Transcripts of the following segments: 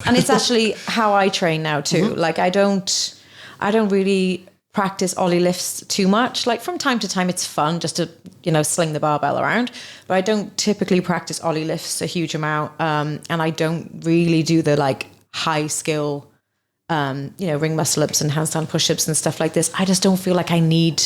And it's actually how I train now too. Like I don't really practice ollie lifts too much. Like from time to time, it's fun just to, sling the barbell around. But I don't typically practice ollie lifts a huge amount. And I don't really do the like high skill, ring muscle ups and handstand push-ups and stuff like this. I just don't feel like I need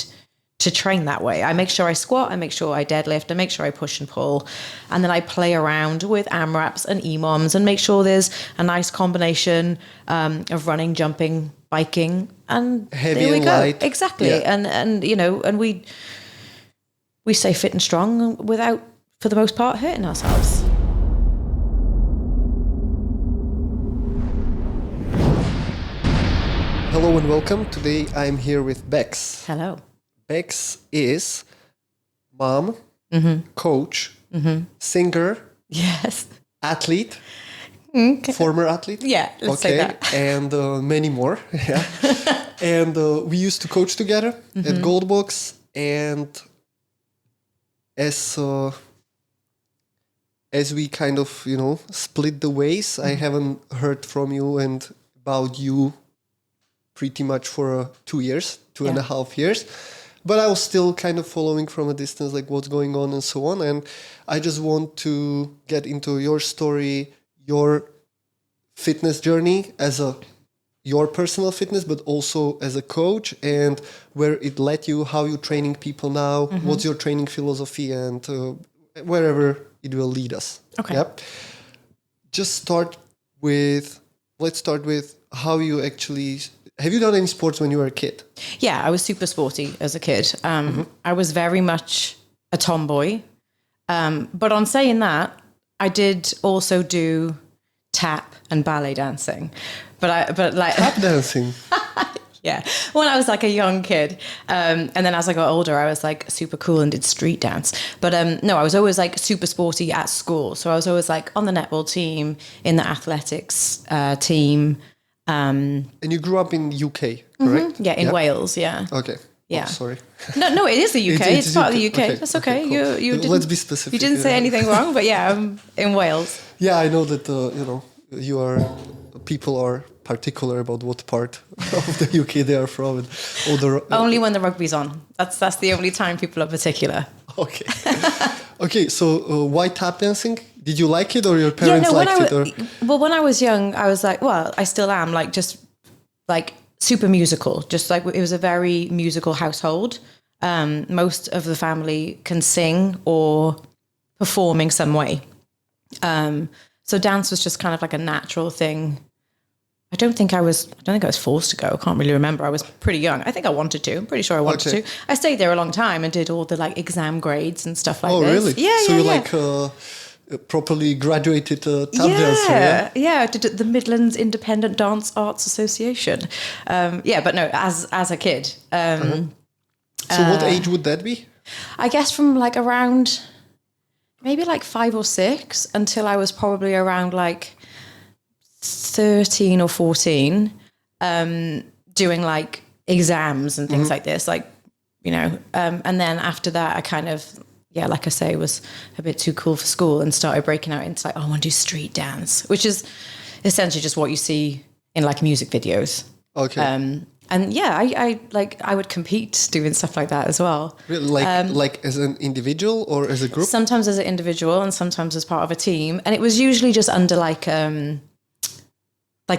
to train that way. I make sure I squat, I make sure I deadlift, I make sure I push and pull. And then I play around with AMRAPs and EMOMs and make sure there's a nice combination of running, jumping, biking, and heavy there we and go. light. Exactly. Yeah. And we stay fit and strong without, for the most part, hurting ourselves. Hello and welcome. Today I'm here with Bex. Hello. Bex is mom, coach, singer, Yes. athlete, Okay. former athlete. Yeah, let's say that. And many more. Yeah. And we used to coach together at Gold Box. And as we kind of, split the ways, I haven't heard from you and about you pretty much for 2 years, two and a half years. But I was still kind of following from a distance, like what's going on and so on. And I just want to get into your story, your fitness journey your personal fitness, but also as a coach, and where it led you, how you're training people now, what's your training philosophy, and wherever it will lead us. Okay. Yep. Let's start with how you actually... Have you done any sports when you were a kid? Yeah, I was super sporty as a kid. I was very much a tomboy. But on saying that, I did also do tap and ballet dancing. But like Tap dancing? Yeah, when I was like a young kid. And then as I got older, I was like super cool and did street dance. But no, I was always like super sporty at school. So I was always like on the netball team, in the athletics team. And you grew up in UK, correct? Yeah, in Wales, yeah. Okay. Yeah. Oh, sorry. No, it is the UK. It's part of the UK. Okay. That's okay. Cool. You didn't, let's be specific. You didn't say anything wrong, but yeah, I'm in Wales. Yeah, I know that, people are particular about what part of the UK they are from. And Only when the rugby's on. That's the only time people are particular. Okay. Okay, so why tap dancing? Did you like it or your parents liked it? Or? Well, when I was young, I was like, well, I still am, like just like super musical. Just like it was a very musical household. Most of the family can sing or perform in some way. So dance was just kind of like a natural thing. I don't think I was forced to go. I can't really remember. I was pretty young. I think I wanted to. I'm pretty sure I wanted to. I stayed there a long time and did all the like exam grades and stuff like this. Oh, really? Yeah, so yeah, you're like properly graduated tap dancer, yeah? Yeah, I did the Midlands Independent Dance Arts Association. But no, as a kid. So what age would that be? I guess from like around maybe like 5 or 6 until I was probably around like 13 or 14, doing like exams and things like this, like, and then after that I kind of, like I say, was a bit too cool for school and started breaking out into like, I want to do street dance, which is essentially just what you see in like music videos. Okay. And yeah, I would compete doing stuff like that as well. Really? Like as an individual or as a group? Sometimes as an individual and sometimes as part of a team. And it was usually just under like the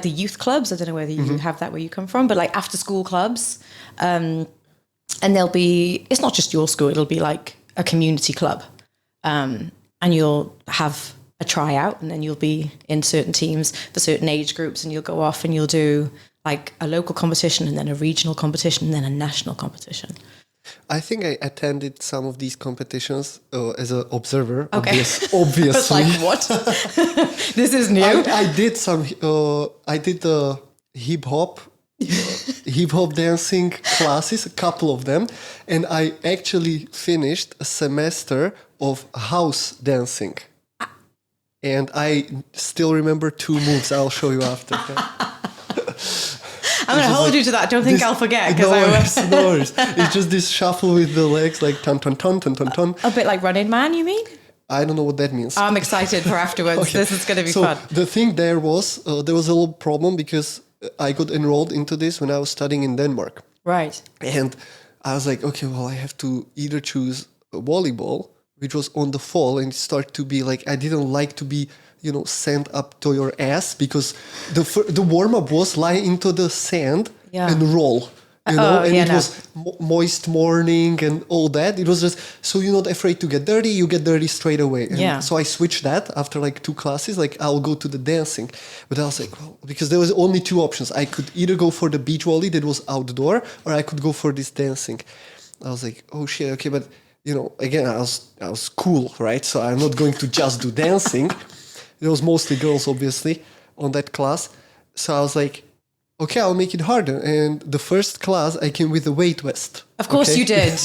youth clubs. I don't know whether you have that where you come from, but like after school clubs. And it's not just your school, it'll be like a community club. And you'll have a tryout and then you'll be in certain teams for certain age groups and you'll go off and you'll do like a local competition and then a regional competition and then a national competition. I think I attended some of these competitions as an observer. Okay. Obviously. Like, what? This is new. I did some. I did hip hop dancing classes, a couple of them, and I actually finished a semester of house dancing. And I still remember 2 moves. I'll show you after. I'm going to hold you to that. Don't think I'll forget. No worries. It's just this shuffle with the legs, like ton, ton, ton, ton, ton, ton. A bit like Running Man, you mean? I don't know what that means. I'm excited for afterwards. Okay. This is going to be So fun. the thing there was a little problem because I got enrolled into this when I was studying in Denmark. Right. And I was like, okay, well, I have to either choose volleyball, which was on the fall, and it started to be like, I didn't like to be, sand up to your ass, because the warm-up was lie into the sand and roll. Was moist morning and all that. It was just, so you're not afraid to get dirty, you get dirty straight away. And so I switched that after like 2 classes, like I'll go to the dancing. But I was like, well, because there was only 2 options. I could either go for the beach volley that was outdoor, or I could go for this dancing. I was like, oh shit, okay, but again, I was cool, right? So I'm not going to just do dancing. There was mostly girls, obviously, on that class. So I was like, okay, I'll make it harder. And the first class, I came with a weight vest. Of course you did.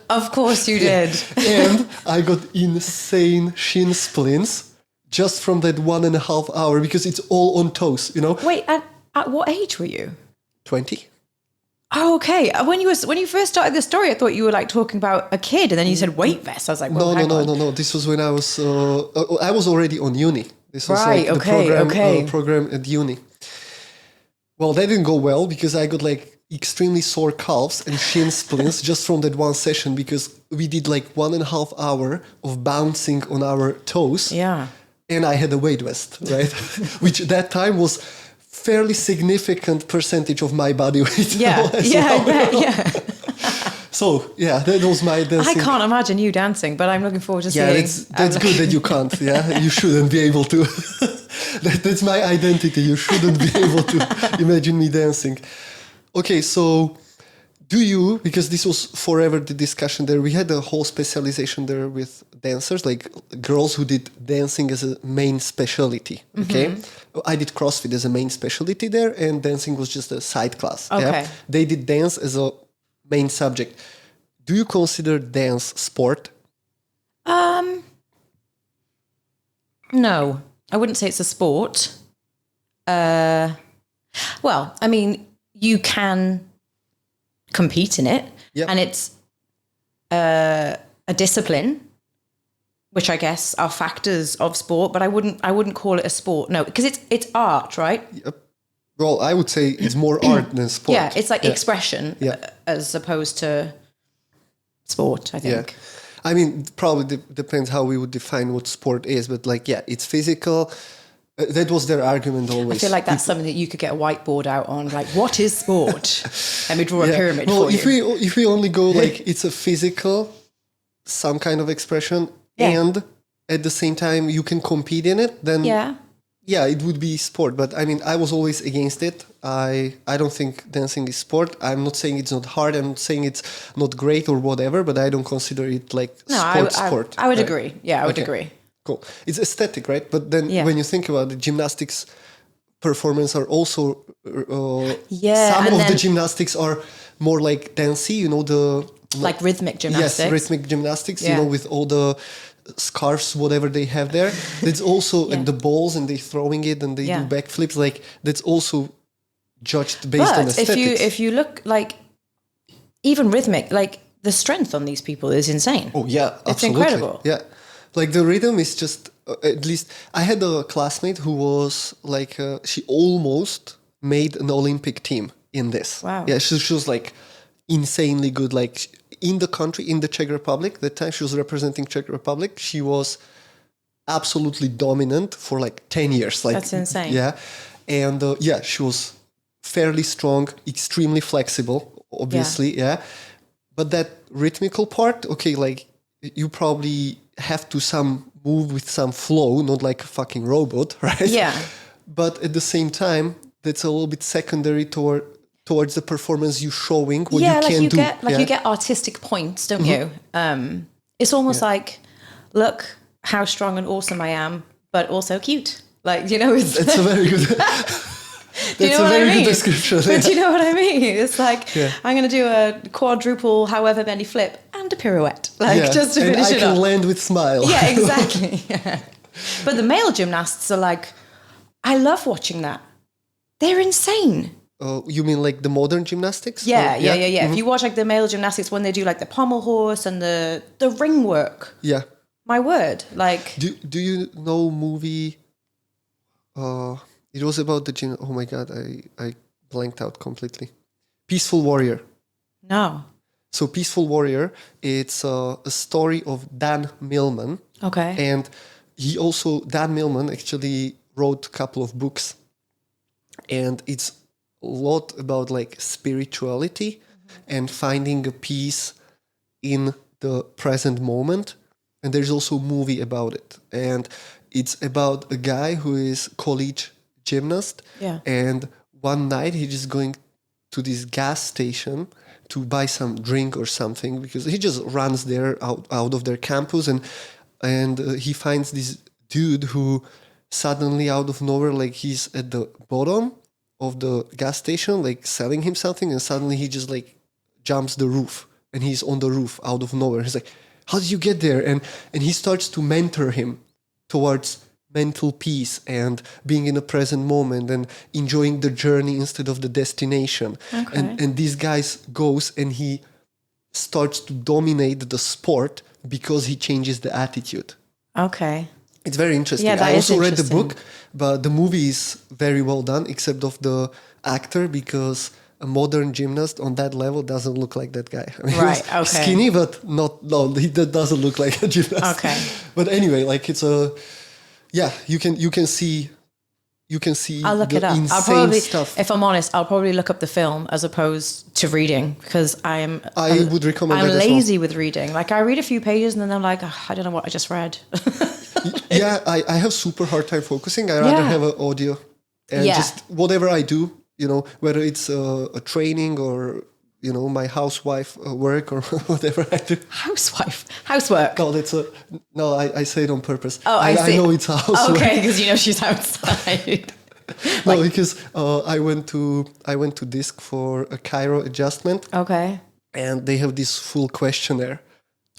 Of course you did. And I got insane shin splints just from that 1.5 hour, because it's all on toes, Wait, at what age were you? 20. Oh, okay. When you first started the story, I thought you were like talking about a kid, and then you said weight vest. I was like, well, no. This was when I was already on uni. This was right. like the program at uni. Well, that didn't go well because I got like extremely sore calves and shin splints just from that one session, because we did like 1.5 hour of bouncing on our toes. Yeah. And I had a weight vest, right? Which at that time was fairly significant percentage of my body weight. Yeah. I bet, yeah. So, yeah, that was my dancing. I can't imagine you dancing, but I'm looking forward to seeing. Yeah, that's good that you can't. Yeah, you shouldn't be able to. That's my identity. You shouldn't be able to imagine me dancing. Okay, so because this was forever the discussion there, we had a whole specialization there with dancers, like girls who did dancing as a main specialty. Okay, I did CrossFit as a main specialty there, and dancing was just a side class. Okay, yeah? They did dance as a main subject. Do you consider dance sport? No, I wouldn't say it's a sport. Well, I mean, you can compete in it, and it's a discipline, which I guess are factors of sport. But I wouldn't call it a sport. No, because it's art, right? Yep. Well, I would say it's more art than sport. Yeah, it's like expression as opposed to sport, I think. Yeah. I mean, probably depends how we would define what sport is, but like, it's physical. That was their argument always. I feel like that's something that you could get a whiteboard out on. Like, what is sport? Let me draw a pyramid for you. If we only go like it's a physical, some kind of expression, and at the same time you can compete in it, then it would be sport. But I mean, I was always against it. I don't think dancing is sport. I'm not saying it's not hard. I'm not saying it's not great or whatever, but I don't consider it like sport. I would agree. Yeah, I would agree. Cool. It's aesthetic, right? But then when you think about it, gymnastics performance are also some of the gymnastics are more like dancey, like rhythmic gymnastics. Yes, rhythmic gymnastics, with all the scarves, whatever they have there. That's also and the balls, and they throwing it and they do backflips. Like that's also judged based on aesthetics. If you look like even rhythmic, like the strength on these people is insane. Oh yeah, absolutely. It's incredible. Yeah. Like the rhythm is just, at least I had a classmate who was like, she almost made an Olympic team in this. Wow. Yeah, she was like insanely good. Like in the country, in the Czech Republic, that time she was representing Czech Republic. She was absolutely dominant for like 10 years. Like, that's insane. Yeah. And she was fairly strong, extremely flexible, obviously. Yeah. But that rhythmical part, okay, like you probably have to move with some flow, not like a fucking robot, right? Yeah. But at the same time, that's a little bit secondary towards the performance you're showing. What you can do. You get artistic points, don't you? It's almost like, look how strong and awesome I am, but also cute. Like, it's a very good. That's a very good description. But do you know what I mean? It's like, I'm going to do a quadruple however many flip and a pirouette. Like, just to finish it up. I can land with smile. Yeah, exactly. But the male gymnasts are like, I love watching that. They're insane. You mean like the modern gymnastics? Yeah. Mm-hmm. If you watch like the male gymnastics when they do like the pommel horse and the ring work. Yeah. my word. Like, Do you know movie? It was about the gym. Oh my god, I blanked out completely. Peaceful Warrior. no. So Peaceful Warrior, it's a story of Dan Millman. Okay. And Dan Millman actually wrote a couple of books. And it's a lot about like spirituality and finding a peace in the present moment. And there's also a movie about it. And it's about a guy who is college gymnast. Yeah. And one night he's just going to this gas station to buy some drink or something, because he just runs there out of their campus, and he finds this dude who suddenly out of nowhere, like he's at the bottom of the gas station, like selling him something, and suddenly he just like jumps the roof, and he's on the roof out of nowhere. He's like, how did you get there? And he starts to mentor him towards mental peace and being in a present moment and enjoying the journey instead of the destination. Okay. And this guy goes and he starts to dominate the sport because he changes the attitude. Okay. It's very interesting. Yeah, that I also is read the interesting. book, but the movie is very well done, except of the actor, because a modern gymnast on that level doesn't look like that guy. I mean, Right, he was okay. skinny, but he doesn't look like a gymnast. Okay. But anyway, like it's you can see I'll look the it up. I'll insane probably, stuff. if I'm honest, I'll probably look up the film as opposed to reading, because I would recommend I'm that as well. lazy with reading. Like, I read a few pages and then I'm like, I don't know what I just read. Yeah, I have super hard time focusing. I rather Yeah. have an audio and Yeah. just whatever I do, whether it's a training or, my housewife work or whatever I do. Housework. No, I say it on purpose. Oh, I see. I know it's a housework. Okay, because she's outside. No, because I went to DISC for a chiro adjustment. Okay. And they have this full questionnaire.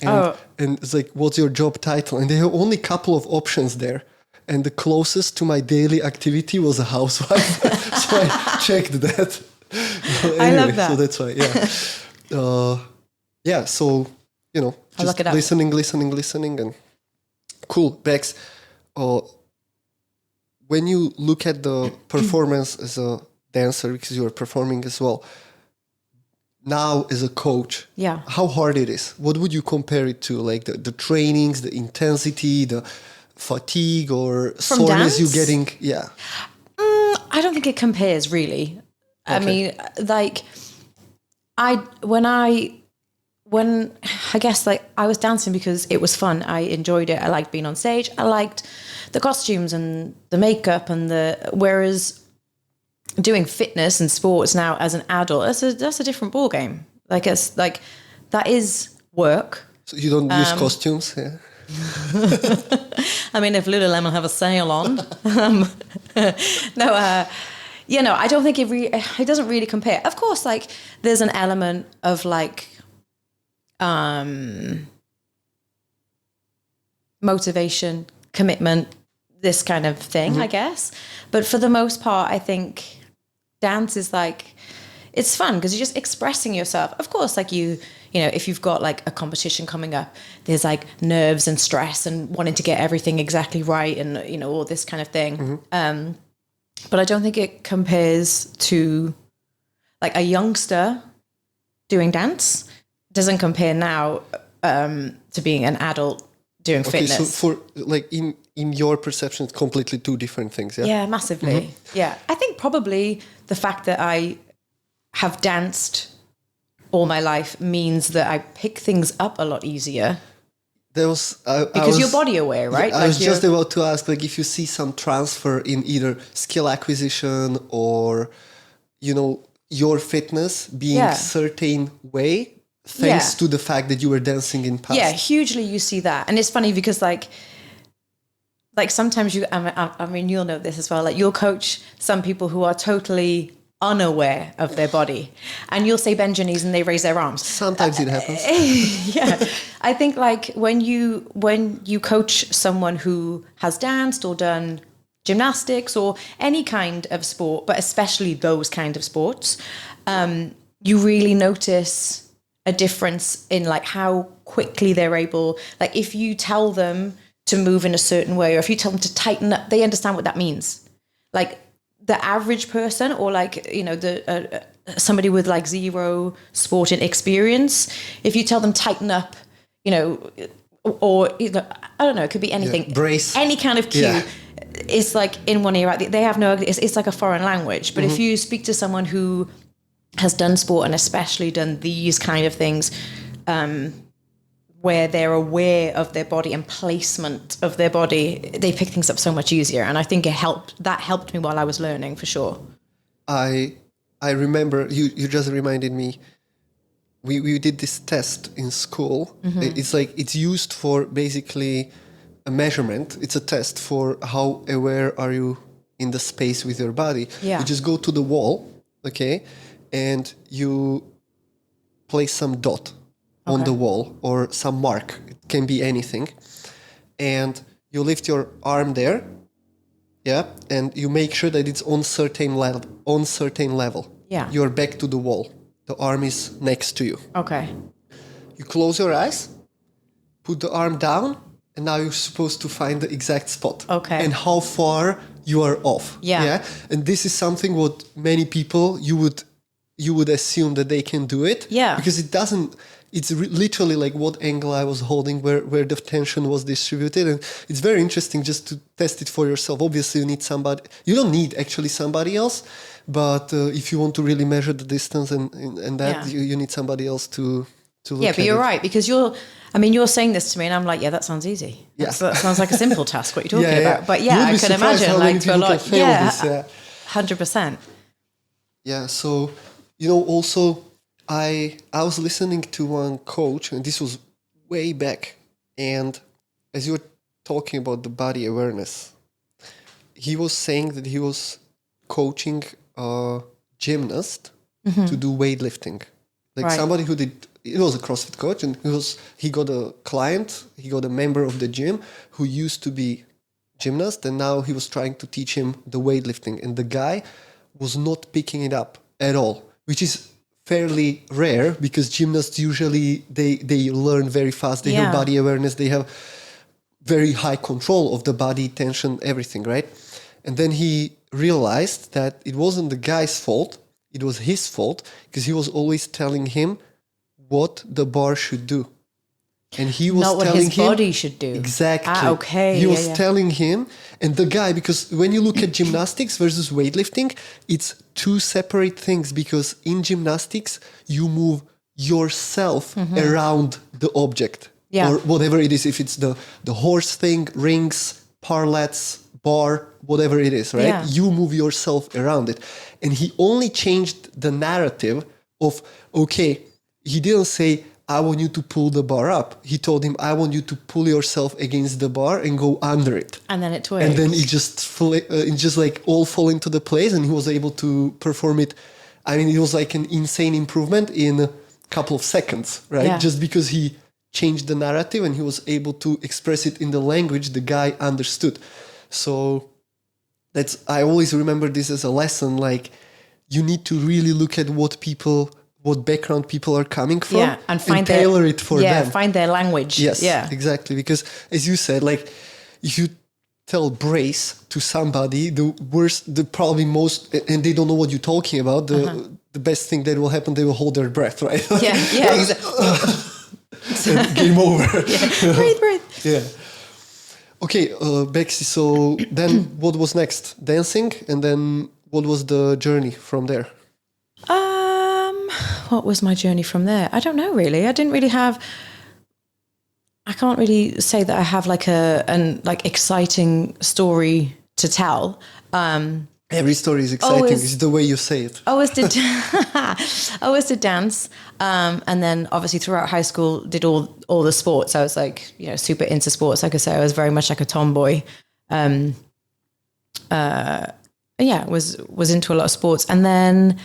Oh. And it's like, what's your job title? And they have only a couple of options there. And the closest to my daily activity was a housewife. So I checked that. I love that. So that's why, yeah. So, I'll just look it up. listening. And cool, Bex. When you look at the performance as a dancer, because you are performing as well, now as a coach, Yeah. how hard it is? What would you compare it to? Like the trainings, the intensity, the fatigue or From soreness dance? you're getting? Yeah. I don't think it compares really. I Okay. mean, like, when I guess, like, I was dancing because it was fun. I enjoyed it. I liked being on stage. I liked the costumes and the makeup whereas doing fitness and sports now as an adult, that's a different ball game. Like, it's like, that is work. So you don't use costumes? Yeah. I mean, if Lululemon have a sale on, no, I don't think it doesn't really compare. Of course, like, there's an element of like, motivation, commitment, this kind of thing, I guess. But for the most part, I think dance is like, it's fun because you're just expressing yourself. Of course, like if you've got like a competition coming up, there's like nerves and stress and wanting to get everything exactly right and, all this kind of thing. But I don't think it compares to like a youngster doing dance. Doesn't compare now to being an adult doing fitness. So for like in your perception, it's completely two different things. Yeah. Yeah, massively. Yeah. I think probably the fact that I have danced all my life means that I pick things up a lot easier. Because you're body aware, right? I was just about to ask, like, if you see some transfer in either skill acquisition or, your fitness being a certain way, thanks to the fact that you were dancing in past. Yeah, hugely you see that. And it's funny because like sometimes I mean, you'll know this as well. Like, you'll coach some people who are totally unaware of their body, and you'll say bend your knees and they raise their arms. Sometimes it happens. Yeah. I think like when you coach someone who has danced or done gymnastics or any kind of sport, but especially those kind of sports, you really notice a difference in like how quickly they're able, like if you tell them to move in a certain way, or if you tell them to tighten up, they understand what that means. Like the average person, or like, you know, the somebody with like zero sporting experience, if you tell them tighten up, you know, or you know, I don't know, it could be anything, brace, any kind of cue. Yeah. It's like in one ear out. They have no. It's like a foreign language. But if you speak to someone who has done sport and especially done these kind of things, where they're aware of their body and placement of their body, they pick things up so much easier. And I think that helped me while I was learning, for sure. I remember you just reminded me. We did this test in school. It's like it's used for basically a measurement. It's a test for how aware are you in the space with your body. Yeah. You just go to the wall, okay, and you place some dot on the wall or some mark. It can be anything. And you lift your arm there, yeah, and you make sure that it's on certain level. Yeah. You're back to the wall. The arm is next to you. Okay. You close your eyes, put the arm down, and now you're supposed to find the exact spot. Okay. And how far you are off. Yeah. And this is something what many people, you would assume that they can do it. Yeah. Because it doesn't, it's literally like what angle I was holding, where the tension was distributed. And it's very interesting just to test it for yourself. Obviously, you need somebody, you don't need actually somebody else, but if you want to really measure the distance and that, you need somebody else to look at it. Yeah, but you're right, because you're saying this to me and I'm like, yeah, that sounds easy. That sounds like a simple task, what you're talking about. But yeah, I can imagine like for a lot. Yeah, 100%. Yeah, so, you know, also I was listening to one coach, and this was way back, and as you were talking about the body awareness, he was saying that he was coaching a gymnast to do weightlifting. Like somebody who did, it was a CrossFit coach, and he got a client, he got a member of the gym who used to be gymnast, and now he was trying to teach him the weightlifting, and the guy was not picking it up at all, which is fairly rare because gymnasts usually they learn very fast, they have body awareness, they have very high control of the body, tension, everything, right? And then he realized that it wasn't the guy's fault, it was his fault, because he was always telling him what the bar should do. And he was not what telling his him body should do. Exactly. Okay. He was telling him, and the guy, because when you look at gymnastics versus weightlifting, it's two separate things, because in gymnastics you move yourself around the object or whatever it is. If it's the horse thing, rings, parlets, bar, whatever it is, right? Yeah. You move yourself around it. And he only changed the narrative of, okay, he didn't say, I want you to pull the bar up. He told him, I want you to pull yourself against the bar and go under it. And then it twigs. And then it just like all fall into the place, and he was able to perform it. I mean, it was like an insane improvement in a couple of seconds, right? Yeah. Just because he changed the narrative and he was able to express it in the language the guy understood. So I always remember this as a lesson. Like, you need to really look at what background people are coming from, and tailor it for them. Yeah, find their language. Yes, exactly. Because as you said, like, if you tell brace to somebody, the probably most, and they don't know what you're talking about, the best thing that will happen, they will hold their breath, right? Yeah, exactly. Game over. Breathe. Yeah. Okay, Bexy, so then what was next? Dancing, and then what was the journey from there? What was my journey from there? I don't know, really. I can't really say that I have like an exciting story to tell. Every story is exciting. It's the way you say it. I always did dance. And then obviously throughout high school, did all the sports. I was like, super into sports. Like I say, I was very much like a tomboy. Was into a lot of sports. And then...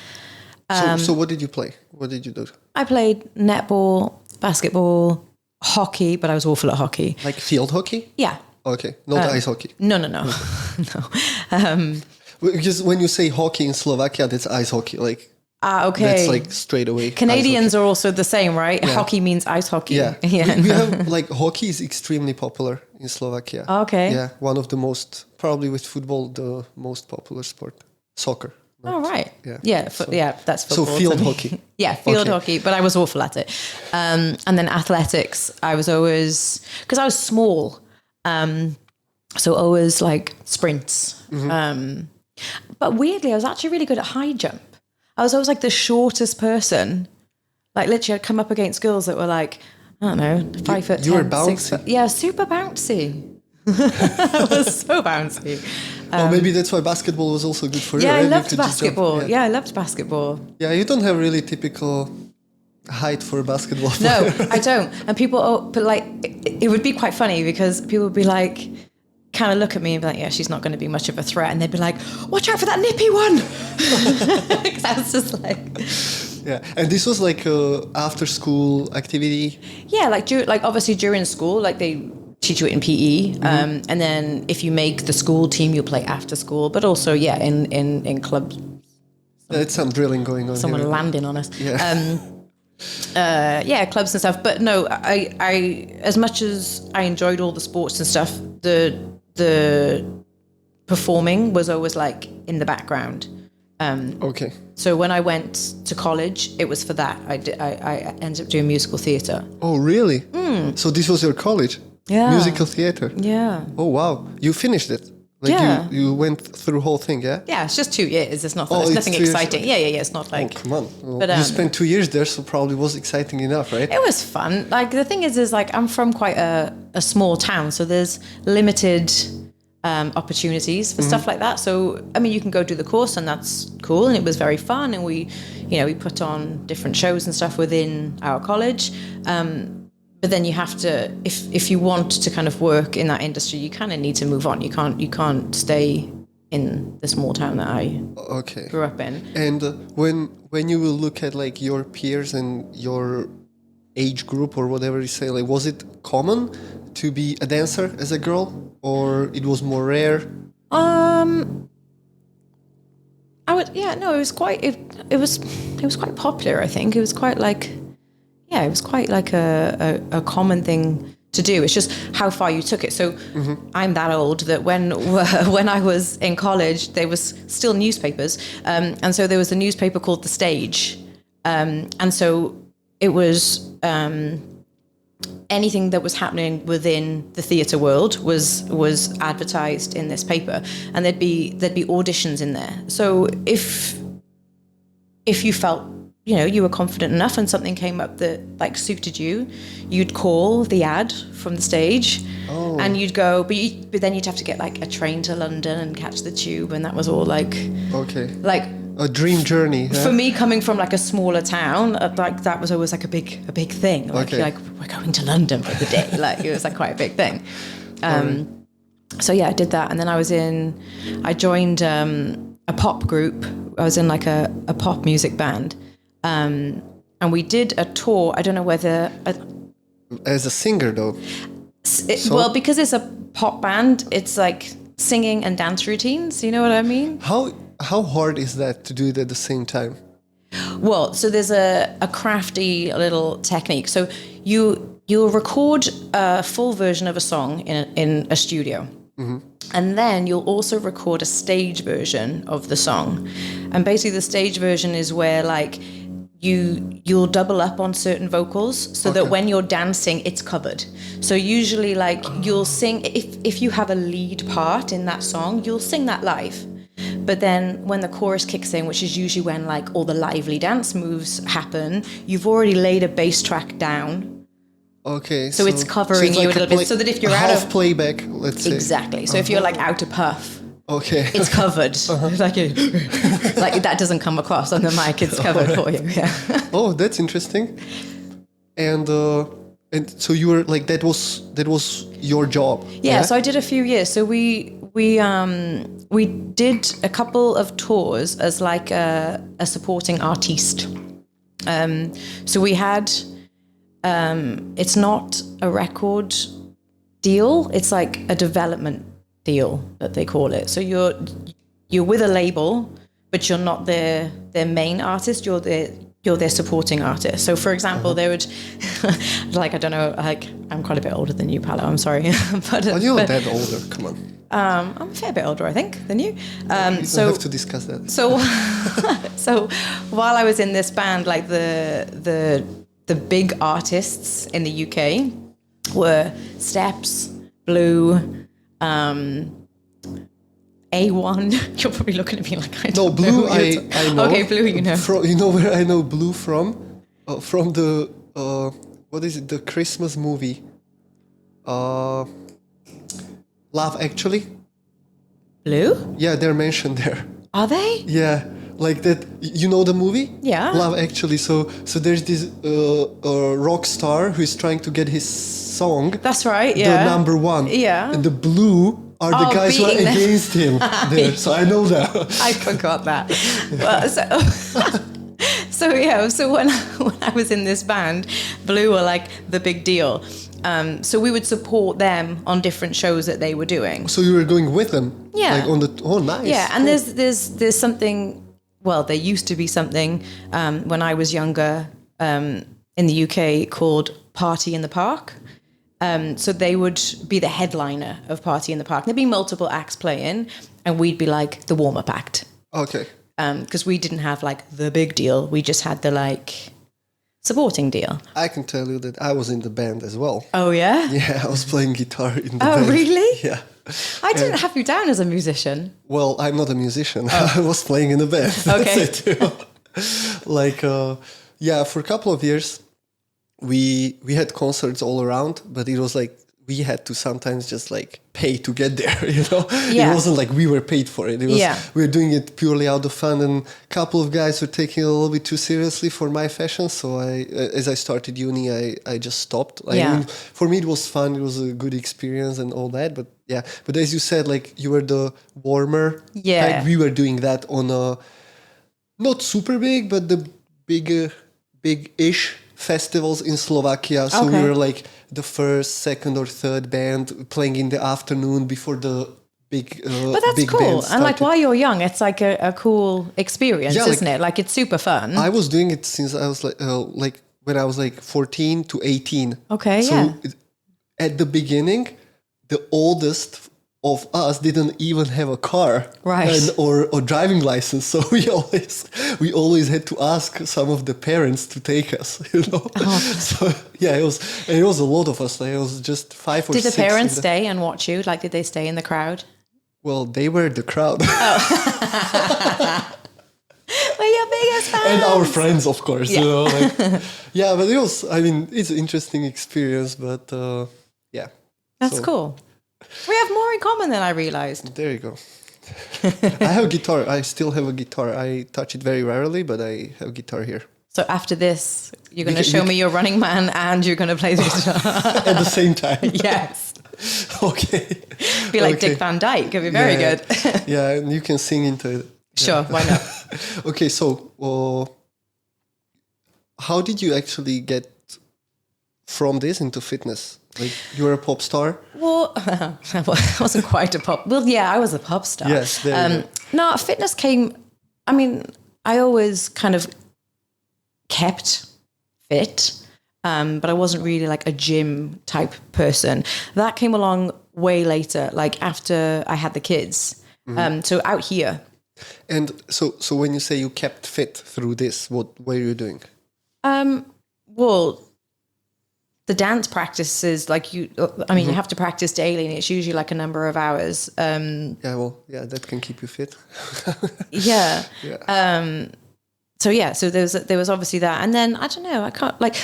So what did you play? What did you do? I played netball, basketball, hockey, but I was awful at hockey. Like field hockey? Yeah. Okay, not ice hockey. No. No. Because when you say hockey in Slovakia, that's ice hockey. Like Ah, okay. That's like straight away. Canadians are also the same, right? Yeah. Hockey means ice hockey. Yeah. We have like hockey is extremely popular in Slovakia. Okay. Yeah. One of the most, probably with football, the most popular sport. Soccer. Oh, right. Yeah. Yeah. That's football. So field hockey. Yeah. Field hockey, but I was awful at it. And then athletics, I was always, because I was small. So always like sprints. But weirdly, I was actually really good at high jump. I was always like the shortest person. Like literally I'd come up against girls that were like, I don't know, 5 foot 10. You were bouncy. 6 foot. Yeah, super bouncy. I was so bouncy. Maybe that's why basketball was also good for you. Yeah, right? I loved basketball. I loved basketball. Yeah, you don't have really typical height for a basketball player. No, I don't. And people, but like, it would be quite funny because people would be like, kind of look at me and be like, yeah, she's not going to be much of a threat. And they'd be like, watch out for that nippy one. Because I was just like... Yeah, and this was like a after school activity? Yeah, like obviously during school, like they teach you it in PE. And then if you make the school team, you play after school. But also, yeah, in clubs. There's some drilling going on. Someone here. landing on us. Yeah. Clubs and stuff. But no, I as much as I enjoyed all the sports and stuff, the performing was always like in the background. Okay. So when I went to college, it was for that. I ended up doing musical theatre. Oh, really? So this was your college? Yeah. Musical theatre? Yeah. Oh, wow. You finished it? Like Yeah. you went through the whole thing, yeah? Yeah, it's just 2 years. It's Oh, it's it's nothing 2 years. exciting. Yeah. It's not like... Oh, come on. Well, But, you spent 2 years there, so probably was exciting enough, right? It was fun. Like the thing is like I'm from quite a small town, so there's limited opportunities for stuff like that. So I mean, you can go do the course, and that's cool, and it was very fun. And we put on different shows and stuff within our college. But then you have to, if you want to kind of work in that industry, you kind of need to move on. You can't stay in the small town that I grew up in. And when you will look at like your peers and your age group or whatever you say, like was it common to be a dancer as a girl, or it was more rare? It was quite popular. I think it was quite like. Yeah, it was quite like a common thing to do. It's just how far you took it. So I'm that old that when I was in college, there was still newspapers. And so there was a newspaper called The Stage. And so it was anything that was happening within the theatre world was advertised in this paper. And there'd be auditions in there. So if you felt you were confident enough and something came up that like suited you, you'd call the ad from The Stage and you'd go, but then you'd have to get like a train to London and catch the tube, and that was all like like a dream journey. Yeah? For me, coming from like a smaller town, like that was always like a big thing. Like we're going to London for the day. Like it was like quite a big thing. So yeah, I did that, and then I joined a pop group. I was in like a pop music band. And we did a tour. I don't know whether... As a singer, though? Well, because it's a pop band, it's like singing and dance routines. You know what I mean? How hard is that to do it at the same time? Well, so there's a crafty little technique. So you'll record a full version of a song in a studio. And then you'll also record a stage version of the song. And basically the stage version is where like... You'll double up on certain vocals so that when you're dancing, it's covered. So usually like you'll sing, if you have a lead part in that song, you'll sing that live. But then when the chorus kicks in, which is usually when like all the lively dance moves happen, you've already laid a bass track down. Okay. So it's covering you a little bit. So that if you're out of playback, let's say. Exactly. So if you're like out of puff, okay, it's covered. Like that doesn't come across on the mic. It's covered for you. Yeah. Oh, that's interesting. And so you were like that was your job. Yeah. So I did a few years. So we did a couple of tours as like a supporting artiste. So we had. It's not a record deal. It's like a development deal that they call it. So you're with a label, but you're not their main artist. You're their supporting artist. So, for example, they would like, I don't know, like I'm quite a bit older than you, Paolo. I'm sorry, but you're not that older. Come on. I'm a fair bit older, I think, than you. We don't have to discuss that. So while I was in this band, like the big artists in the UK were Steps, Blue, A1. You're probably looking at me like I don't know. No, Blue, I know. Okay, Blue, you know. You know where I know Blue from? From the, what is it, the Christmas movie? Love Actually? Blue? Yeah, they're mentioned there. Are they? Yeah, like that. You know the movie? Yeah. Love Actually. So there's this rock star who's trying to get his song. That's right, yeah. The number one. Yeah. And the Blue are the guys who are beating them. against him there. So I know that. I forgot that. Well, so when I was in this band, Blue were like the big deal. So we would support them on different shows that they were doing. So you were going with them? Yeah. Like on the, oh, nice. Yeah, and there's something, well, there used to be something when I was younger in the UK called Party in the Park. So they would be the headliner of Party in the Park. There'd be multiple acts playing, and we'd be like the warm-up act. Okay. Because we didn't have like the big deal. We just had the like supporting deal. I can tell you that I was in the band as well. Oh, yeah? Yeah, I was playing guitar in the Oh, band. really? Yeah. I didn't have you down as a musician. Well, I'm not a musician. I was playing in a band. Okay. That's it. Like, yeah, for a couple of years, we had concerts all around, but it was like we had to sometimes just like pay to get there, you know? Yeah. It wasn't like we were paid for it. It was we were doing it purely out of fun, and a couple of guys were taking it a little bit too seriously for my fashion. So as I started uni, I just stopped. I mean, for me, it was fun. It was a good experience and all that. But yeah, but as you said, like you were the warmer. Yeah. Like we were doing that on a not super big, but the big-ish festivals in Slovakia. So we were like the first, second, or third band playing in the afternoon before the big But that's big cool. bands And like started. while you're young, it's like a cool experience, Yeah, isn't it? Like it's super fun. I was doing it since I was like when I was like 14 to 18. Okay, so yeah. At the beginning, the oldest of us didn't even have a car, Right. or driving license. So we always had to ask some of the parents to take us, you know. So yeah, it was a lot of us. Like, it was just 5 or 6. Did the parents stay and watch you? Like, did they stay in the crowd? Well, they were the crowd. We're your biggest fans. And our friends, of course. Yeah. You know, like, yeah, but it's an interesting experience, but yeah. That's cool. We have more in common than I realized. There you go. I have a guitar. I still have a guitar. I touch it very rarely, but I have a guitar here. So after this, you're going to show me your Running Man and you're going to play the guitar. At the same time. Yes. Okay. Be like Dick Van Dyke. It'd be very good. Yeah, and you can sing into it. Sure, why not? Okay, so how did you actually get from this into fitness? Like, you were a pop star? Well, I wasn't quite a pop. Well, yeah, I was a pop star. Yes, there you go. No, fitness came. I mean, I always kind of kept fit, but I wasn't really like a gym type person. That came along way later, like after I had the kids. So out here. And so when you say you kept fit through this, what were you doing? Well, the dance practices, like you have to practice daily, and it's usually like a number of hours. Yeah, that can keep you fit. Yeah. Yeah. So there was obviously that, and then I don't know, I can't like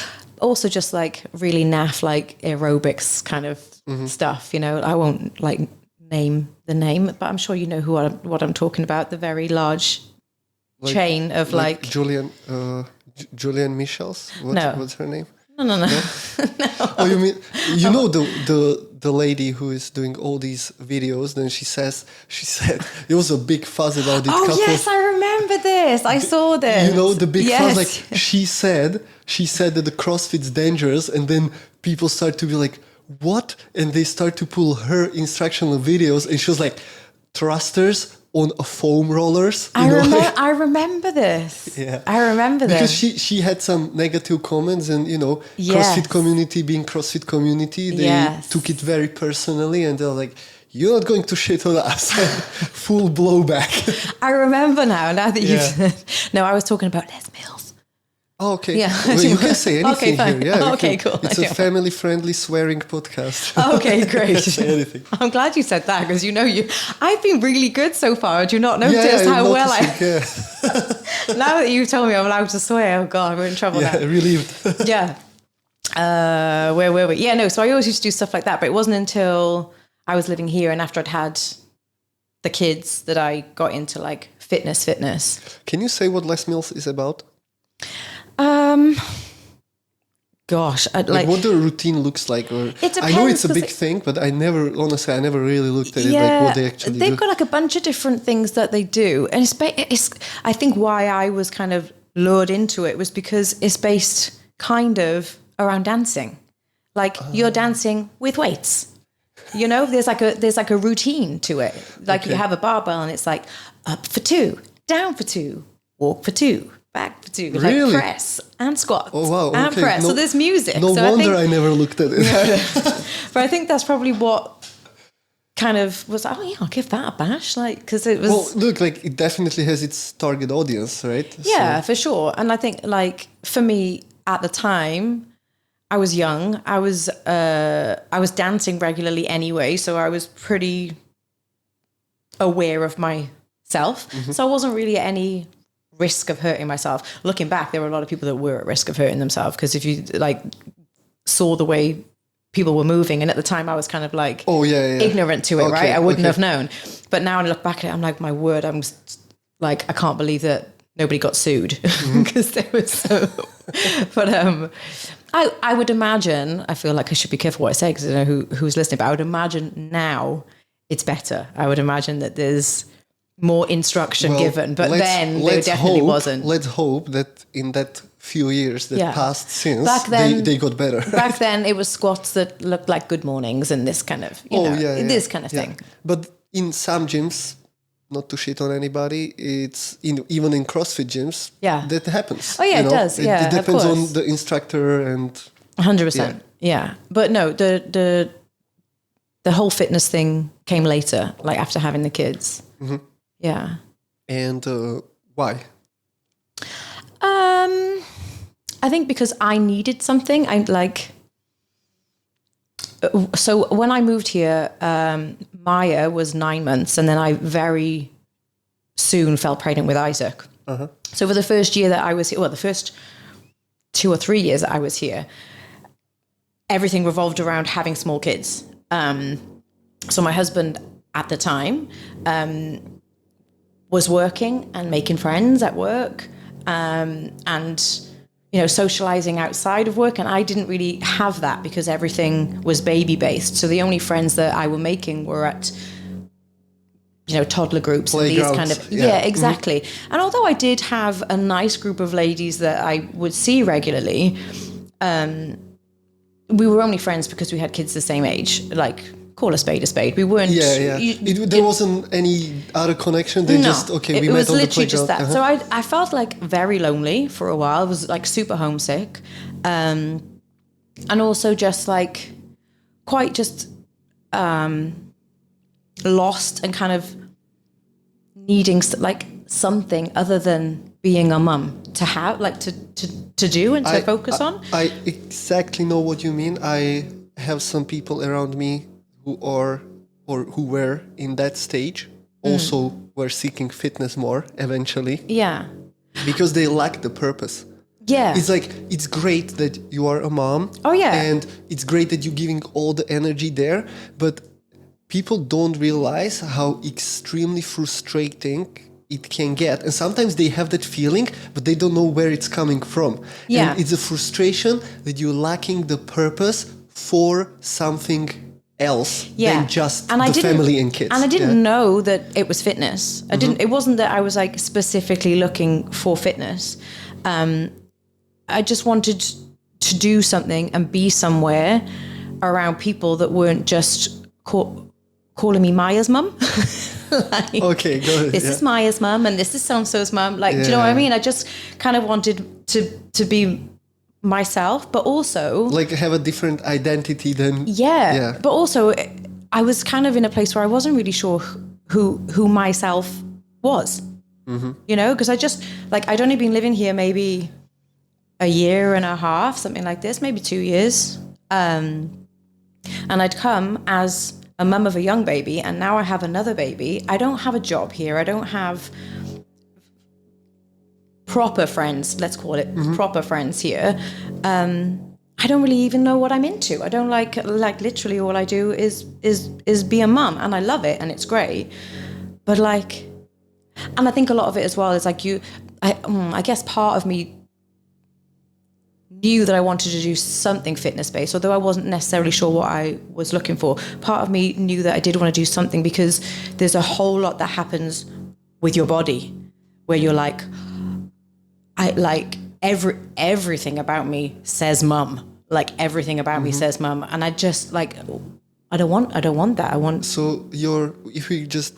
also just like really naff like aerobics kind of stuff. You know, I won't like name the name, but I'm sure you know what I'm talking about. The very large chain of like Julian Michels. What's her name? No. No. Oh, you mean know the lady who is doing all these videos? Then she said there was a big fuss about it. Oh yes, I remember this. I saw this. You know the big fuss. Yes. Like she said that the CrossFit's dangerous, and then people start to be like, "What?" And they start to pull her instructional videos, and she was like, "Thrusters on a foam rollers. I remember this. Yeah. I remember this. Because she had some negative comments and, Yes. CrossFit community being CrossFit community, they Yes. took it very personally and they're like, you're not going to shit on us. Full blowback. I remember now that Yeah. you've said. No, I was talking about Les Mills. Oh, okay. Yeah. Well, you can say anything Okay, fine. here. Yeah, Okay, cool. It's a family-friendly swearing podcast. Okay, great. Say anything. I'm glad you said that because I've been really good so far. Do you not notice how I'm well noticing, now that you've told me I'm allowed to swear, oh God, we're in trouble now. relieved. Yeah. Where were we? Yeah, no. So I always used to do stuff like that, but it wasn't until I was living here and after I'd had the kids that I got into like fitness. Can you say what Les Mills is about? Gosh, Like what the routine looks like, or It I know it's a depends, big thing, but I never really looked at it, yeah, like what they actually they've do. got like a bunch of different things that they do, and it's I think why I was kind of lured into it was because it's based kind of around dancing, like you're dancing with weights. There's like a routine to it. Like you have a barbell and it's like up for 2, down for 2, walk for 2, back for 2, Really? like press and squats and okay. press. So there's music. No so wonder I never looked at it. But I think that's probably what kind of was, oh yeah, I'll give that a bash. Like, because it was... Well, look, like it definitely has its target audience, right? Yeah, for sure. And I think like for me at the time, I was young. I was dancing regularly anyway, so I was pretty aware of myself. Mm-hmm. So I wasn't really at any risk of hurting myself. Looking back, there were a lot of people that were at risk of hurting themselves because if you like saw the way people were moving, and at the time I was kind of like ignorant to it, right? I wouldn't have known. But now I look back at it, I'm like, my word, I'm like, I can't believe that nobody got sued because they were so. But I would imagine, I feel like I should be careful what I say because I don't know who's listening, but I would imagine now it's better. I would imagine that there's more instruction given, but then there definitely wasn't. Let's hope that in that few years that passed since, back then, they got better. Back then it was squats that looked like good mornings and this kind of, this kind of thing. But in some gyms, not to shit on anybody, it's even in CrossFit gyms, that happens. Oh yeah, it does. Yeah, it depends on the instructor and 100%. Yeah, but no, the whole fitness thing came later, like after having the kids. Mm-hmm. Yeah. And why? I think because I needed something. So when I moved here, Maya was 9 months, and then I very soon fell pregnant with Isaac. Uh-huh. So for the first year that I was here, the first 2 or 3 years that I was here, everything revolved around having small kids. So my husband at the time was working and making friends at work, and socializing outside of work, and I didn't really have that because everything was baby based. So the only friends that I were making were at toddler groups and these kind of exactly. Mm-hmm. And although I did have a nice group of ladies that I would see regularly, we were only friends because we had kids the same age, like call a spade a spade. We weren't there wasn't any other connection. They we met on the playground. It was literally just that. So I felt like very lonely for a while. I was like super homesick, and also just like quite just lost and kind of needing like something other than being a mum to have, like to do and to focus on. I exactly know what you mean. I have some people around me who are or who were in that stage also were seeking fitness more eventually. Yeah. Because they lack the purpose. Yeah. It's like, it's great that you are a mom. Oh, yeah. And it's great that you're giving all the energy there. But people don't realize how extremely frustrating it can get. And sometimes they have that feeling, but they don't know where it's coming from. Yeah. And it's a frustration that you're lacking the purpose for something else than just the family and kids. And I didn't know that it was fitness. I didn't. It wasn't that I was like specifically looking for fitness. I just wanted to do calling me Maya's mum. Like, okay, go ahead. This is Maya's mum and this is so-and-so's mum. Like, do you know what I mean? I just kind of wanted to be myself, but also... Like have a different identity than... Yeah. But also, I was kind of in a place where I wasn't really sure who myself was. Mm-hmm. You know, because I just... Like, I'd only been living here maybe a year and a half, something like this, maybe 2 years. And I'd come as a mum of a young baby, and now I have another baby. I don't have a job here. I don't have proper friends, let's call it proper friends here. I don't really even know what I'm into. I don't like literally all I do is be a mum, and I love it and it's great. But like, and I think a lot of it as well is like I guess part of me knew that I wanted to do something fitness-based, although I wasn't necessarily sure what I was looking for. Part of me knew that I did want to do something because there's a whole lot that happens with your body where you're like, everything about me says mum. Like everything about me says mum. And I just like, I don't want that. I want... So if we just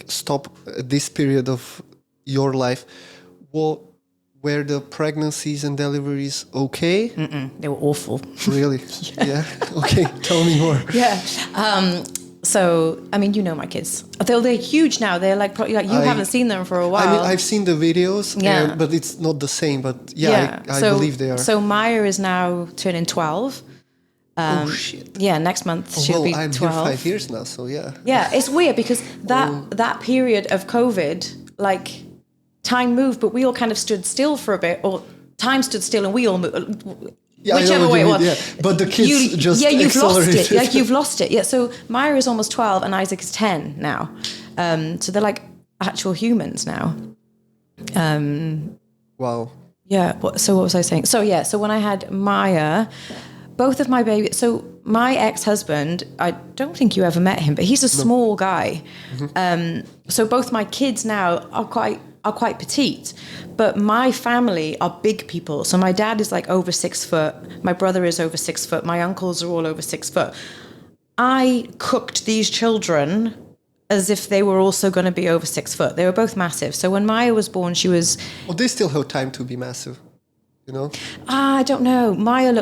stop this period of your life, were the pregnancies and deliveries okay? They were awful. Really? Yeah. Okay. Tell me more. Yeah. So, I mean, you know my kids. They're huge now. They're like you haven't seen them for a while. I mean, I've seen the videos, but it's not the same. But I believe they are. So Maya is now turning 12. Oh shit! Yeah, next month she'll be 12. I'm here 5 years now, so yeah. Yeah, it's weird because that period of COVID, like, time moved, but we all kind of stood still for a bit, or time stood still and we all moved. Whichever way it was. Yeah. But the kids you've lost it. Like you've lost it. Yeah. So Maya is almost 12 and Isaac is 10 now. So they're like actual humans now. Wow. Yeah. So what was I saying? So yeah. So when I had Maya, both of my babies. So my ex-husband, I don't think you ever met him, but he's a small guy. Mm-hmm. So both my kids now are quite petite, but my family are big people. So my dad is like over 6 foot. My brother is over 6 foot. My uncles are all over 6 foot. I cooked these children as if they were also going to be over 6 foot. They were both massive. So when Maya was born, she was... Well, they still have time to be massive, you know? I don't know. Maya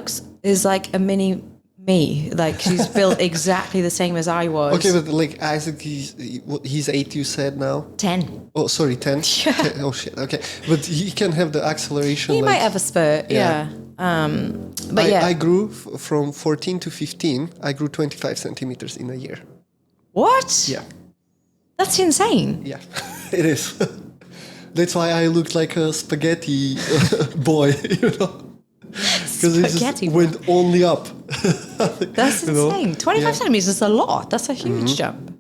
is like a mini me. Like she's built exactly the same as I was. Okay, but like Isaac, he's 8, you said now? 10. Oh, sorry, 10? Yeah. 10. Oh, shit, okay. But he can have the acceleration. He might have a spurt, yeah. But I grew from 14 to 15. I grew 25 centimeters in a year. What? Yeah. That's insane. Yeah, it is. That's why I looked like a spaghetti boy, you know? Because it just went only up. That's insane. 25 centimeters is a lot. That's a huge jump.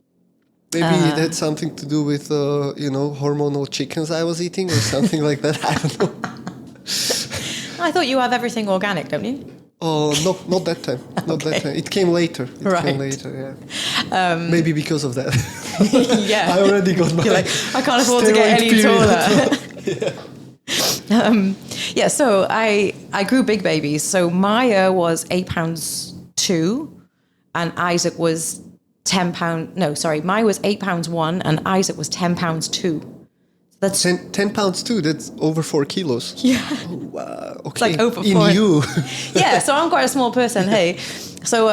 Maybe it had something to do with, hormonal chickens I was eating or something like that. I don't know. I thought you have everything organic, don't you? Oh, not that time. Not that time. It came later. Yeah. Maybe because of that. Yeah. I already got my... You're like, I can't afford to get any taller. Yeah. So I grew big babies. So Maya was 8 pounds 2 and Isaac was 10 pounds. No, sorry. Maya was 8 pounds 1 and Isaac was 10 pounds 2. That's 10 pounds 2. That's over 4 kilos. Yeah. Oh, wow. Okay. It's like over 4. In you. Yeah. So I'm quite a small person. Hey. So,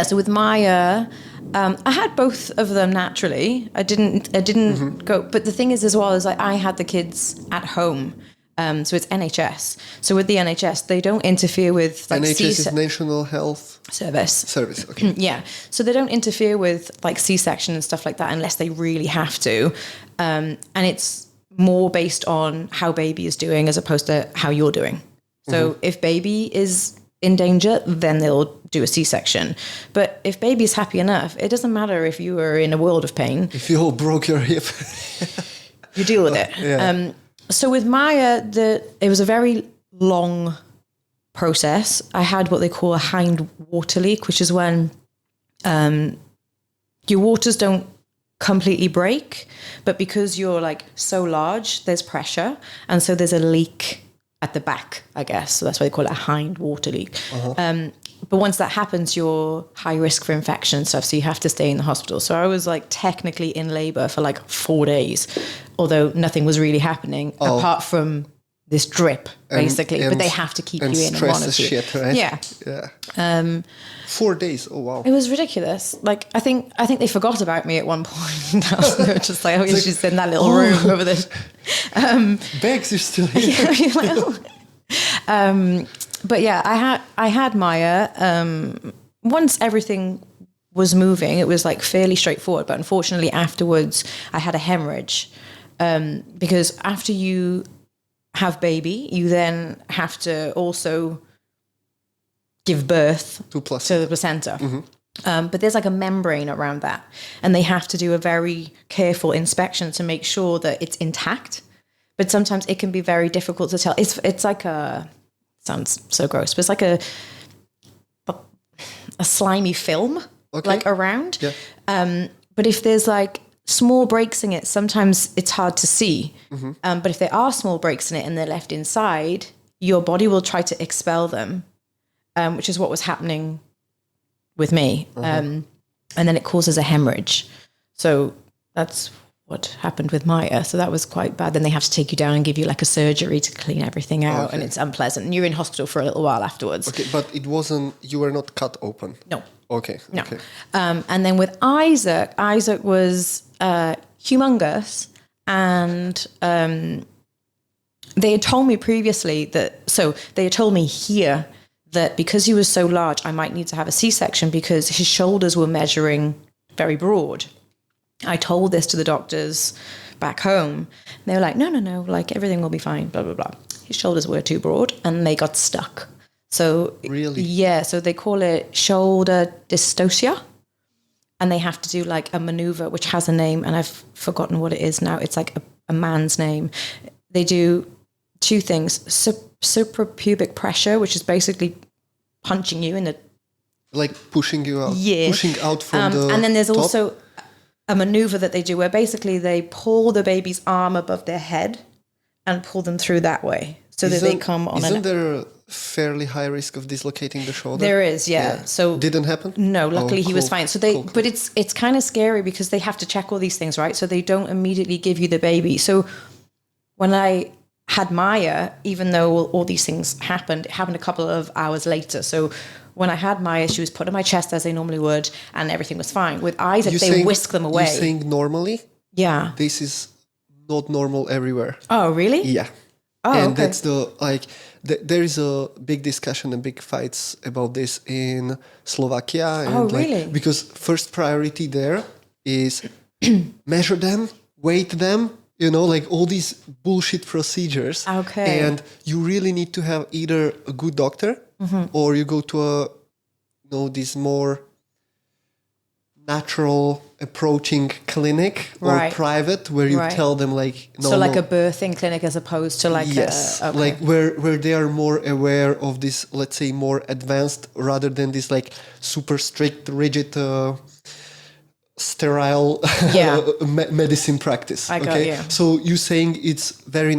so with Maya, I had both of them naturally. I didn't go. But the thing is as well is I had the kids at home. So it's NHS. So with the NHS, they don't interfere with like NHS is National Health Service. Okay. Yeah. So they don't interfere with like C-section and stuff like that unless they really have to. And it's more based on how baby is doing as opposed to how you're doing. So if baby is in danger, then they'll do a C-section. But if baby's happy enough, it doesn't matter if you are in a world of pain. If you all broke your hip. You deal with it. Yeah. So with Maya, it was a very long process. I had what they call a hind water leak, which is when your waters don't completely break, but because you're like so large, there's pressure. And so there's a leak at the back, I guess. So that's why they call it a hind water leak. but once that happens, you're high risk for infection and stuff. So you have to stay in the hospital. So I was like technically in labor for like 4 days, although nothing was really happening apart from this drip, basically. But they have to keep you in and monitor you. Shit, right? Yeah. 4 days. Oh wow. It was ridiculous. Like I think they forgot about me at one point. They were just like, oh, she's in that little room over there. Bex, you're still here. But yeah, I had Maya. Once everything was moving, it was like fairly straightforward. But unfortunately, afterwards, I had a hemorrhage because after you have baby, you then have to also give birth to the placenta. Mm-hmm. But there's like a membrane around that, and they have to do a very careful inspection to make sure that it's intact. But sometimes it can be very difficult to tell. It's like sounds so gross, but it's like a slimy film, like around. Yeah. But if there's like small breaks in it, sometimes it's hard to see. Mm-hmm. But if there are small breaks in it and they're left inside, your body will try to expel them, which is what was happening with me. And then it causes a hemorrhage. So that's what happened with Maya. So that was quite bad. Then they have to take you down and give you like a surgery to clean everything out. And it's unpleasant. And you're in hospital for a little while afterwards. Okay, but you were not cut open? No. Okay. No. Okay. And then with Isaac was humongous. And they had told me previously they had told me here that because he was so large, I might need to have a C-section because his shoulders were measuring very broad. I told this to the doctors back home. They were like, no, like everything will be fine, blah, blah, blah. His shoulders were too broad and they got stuck. So really? Yeah, so they call it shoulder dystocia. And they have to do like a maneuver, which has a name, and I've forgotten what it is now. It's like a man's name. They do 2 things. Suprapubic pressure, which is basically punching you in the... Like pushing you out. Yeah. Pushing out from the And then there's top. also a maneuver that they do where basically they pull the baby's arm above their head and pull them through that way so that they come on. Isn't there a fairly high risk of dislocating the shoulder? There is, yeah. So didn't happen? No, luckily he was fine. So they, cool. But it's kind of scary because they have to check all these things, right? So they don't immediately give you the baby. So when I had Maya, even though all these things happened, it happened a couple of hours later. So when I had Maya, she was put on my chest as they normally would, and everything was fine. With Isaac, they whisk them away. You're saying normally? Yeah. This is not normal everywhere. Oh, really? Yeah. Oh, and okay. that's there is a big discussion and big fights about this in Slovakia. And really? Because first priority there is measure them, weight them, like all these bullshit procedures. Okay. And you really need to have either a good doctor or you go to this more natural approaching clinic or private where you tell them like... So like a birthing clinic as opposed to like like where they are more aware of this, let's say, more advanced rather than this like super strict, rigid... sterile medicine practice. I got you. So you're saying it's very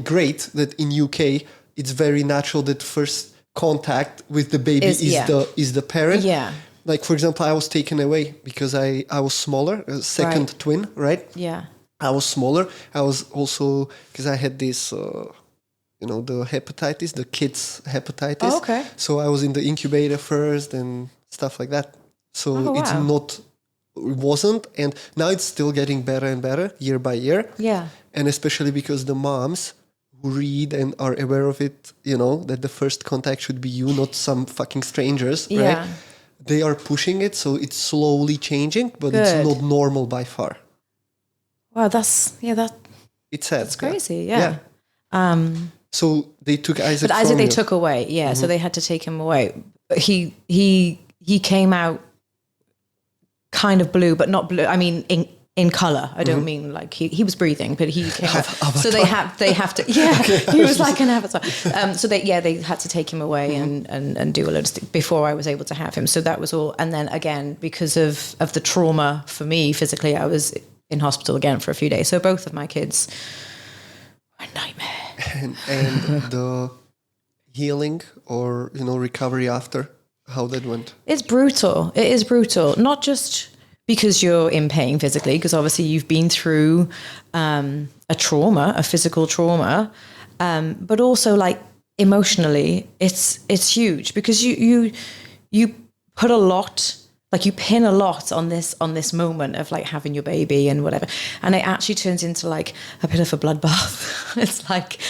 great that in UK it's very natural that first contact with the baby is the parent. Yeah. Like for example, I was taken away because I was smaller, second twin, right? Yeah. I was smaller. I was also because I had this the hepatitis, the kids hepatitis. Oh, okay. So I was in the incubator first and stuff like that. So it's not... It wasn't, and now it's still getting better and better year by year. Yeah. And especially because the moms who read and are aware of it, that the first contact should be you, not some fucking strangers, right? They are pushing it, so it's slowly changing, but it's not normal by far. Wow, it's sad. That's crazy, yeah. So they took Isaac. But Isaac they took away, so they had to take him away. But he came out kind of blue, but not blue. I mean, in color. I don't mean like he was breathing, but he came out. So they have to. Yeah, he was like an avatar. So they had to take him away and do a load of stuff before I was able to have him. So that was all. And then again, because of the trauma for me physically, I was in hospital again for a few days. So both of my kids were a nightmare. And the healing or recovery after. how that went? It's brutal. It is brutal. Not just because you're in pain physically, because obviously you've been through a trauma, a physical trauma, but also like emotionally, it's huge because you put a lot, like you pin a lot on this moment of like having your baby and whatever, and it actually turns into like a bit of a bloodbath. It's like,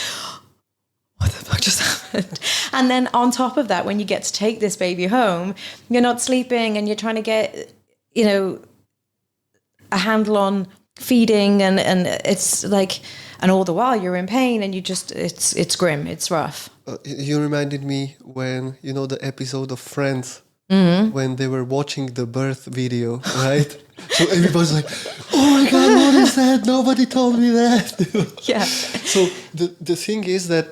what the fuck just happened? And then on top of that, when you get to take this baby home, you're not sleeping and you're trying to get, you know, a handle on feeding and it's like, and all the while you're in pain and you just, it's grim, it's rough. You reminded me when, you know, the episode of Friends, when they were watching the birth video, right? So everybody's like, oh my God, what is that? Nobody told me that. Yeah. So the thing is that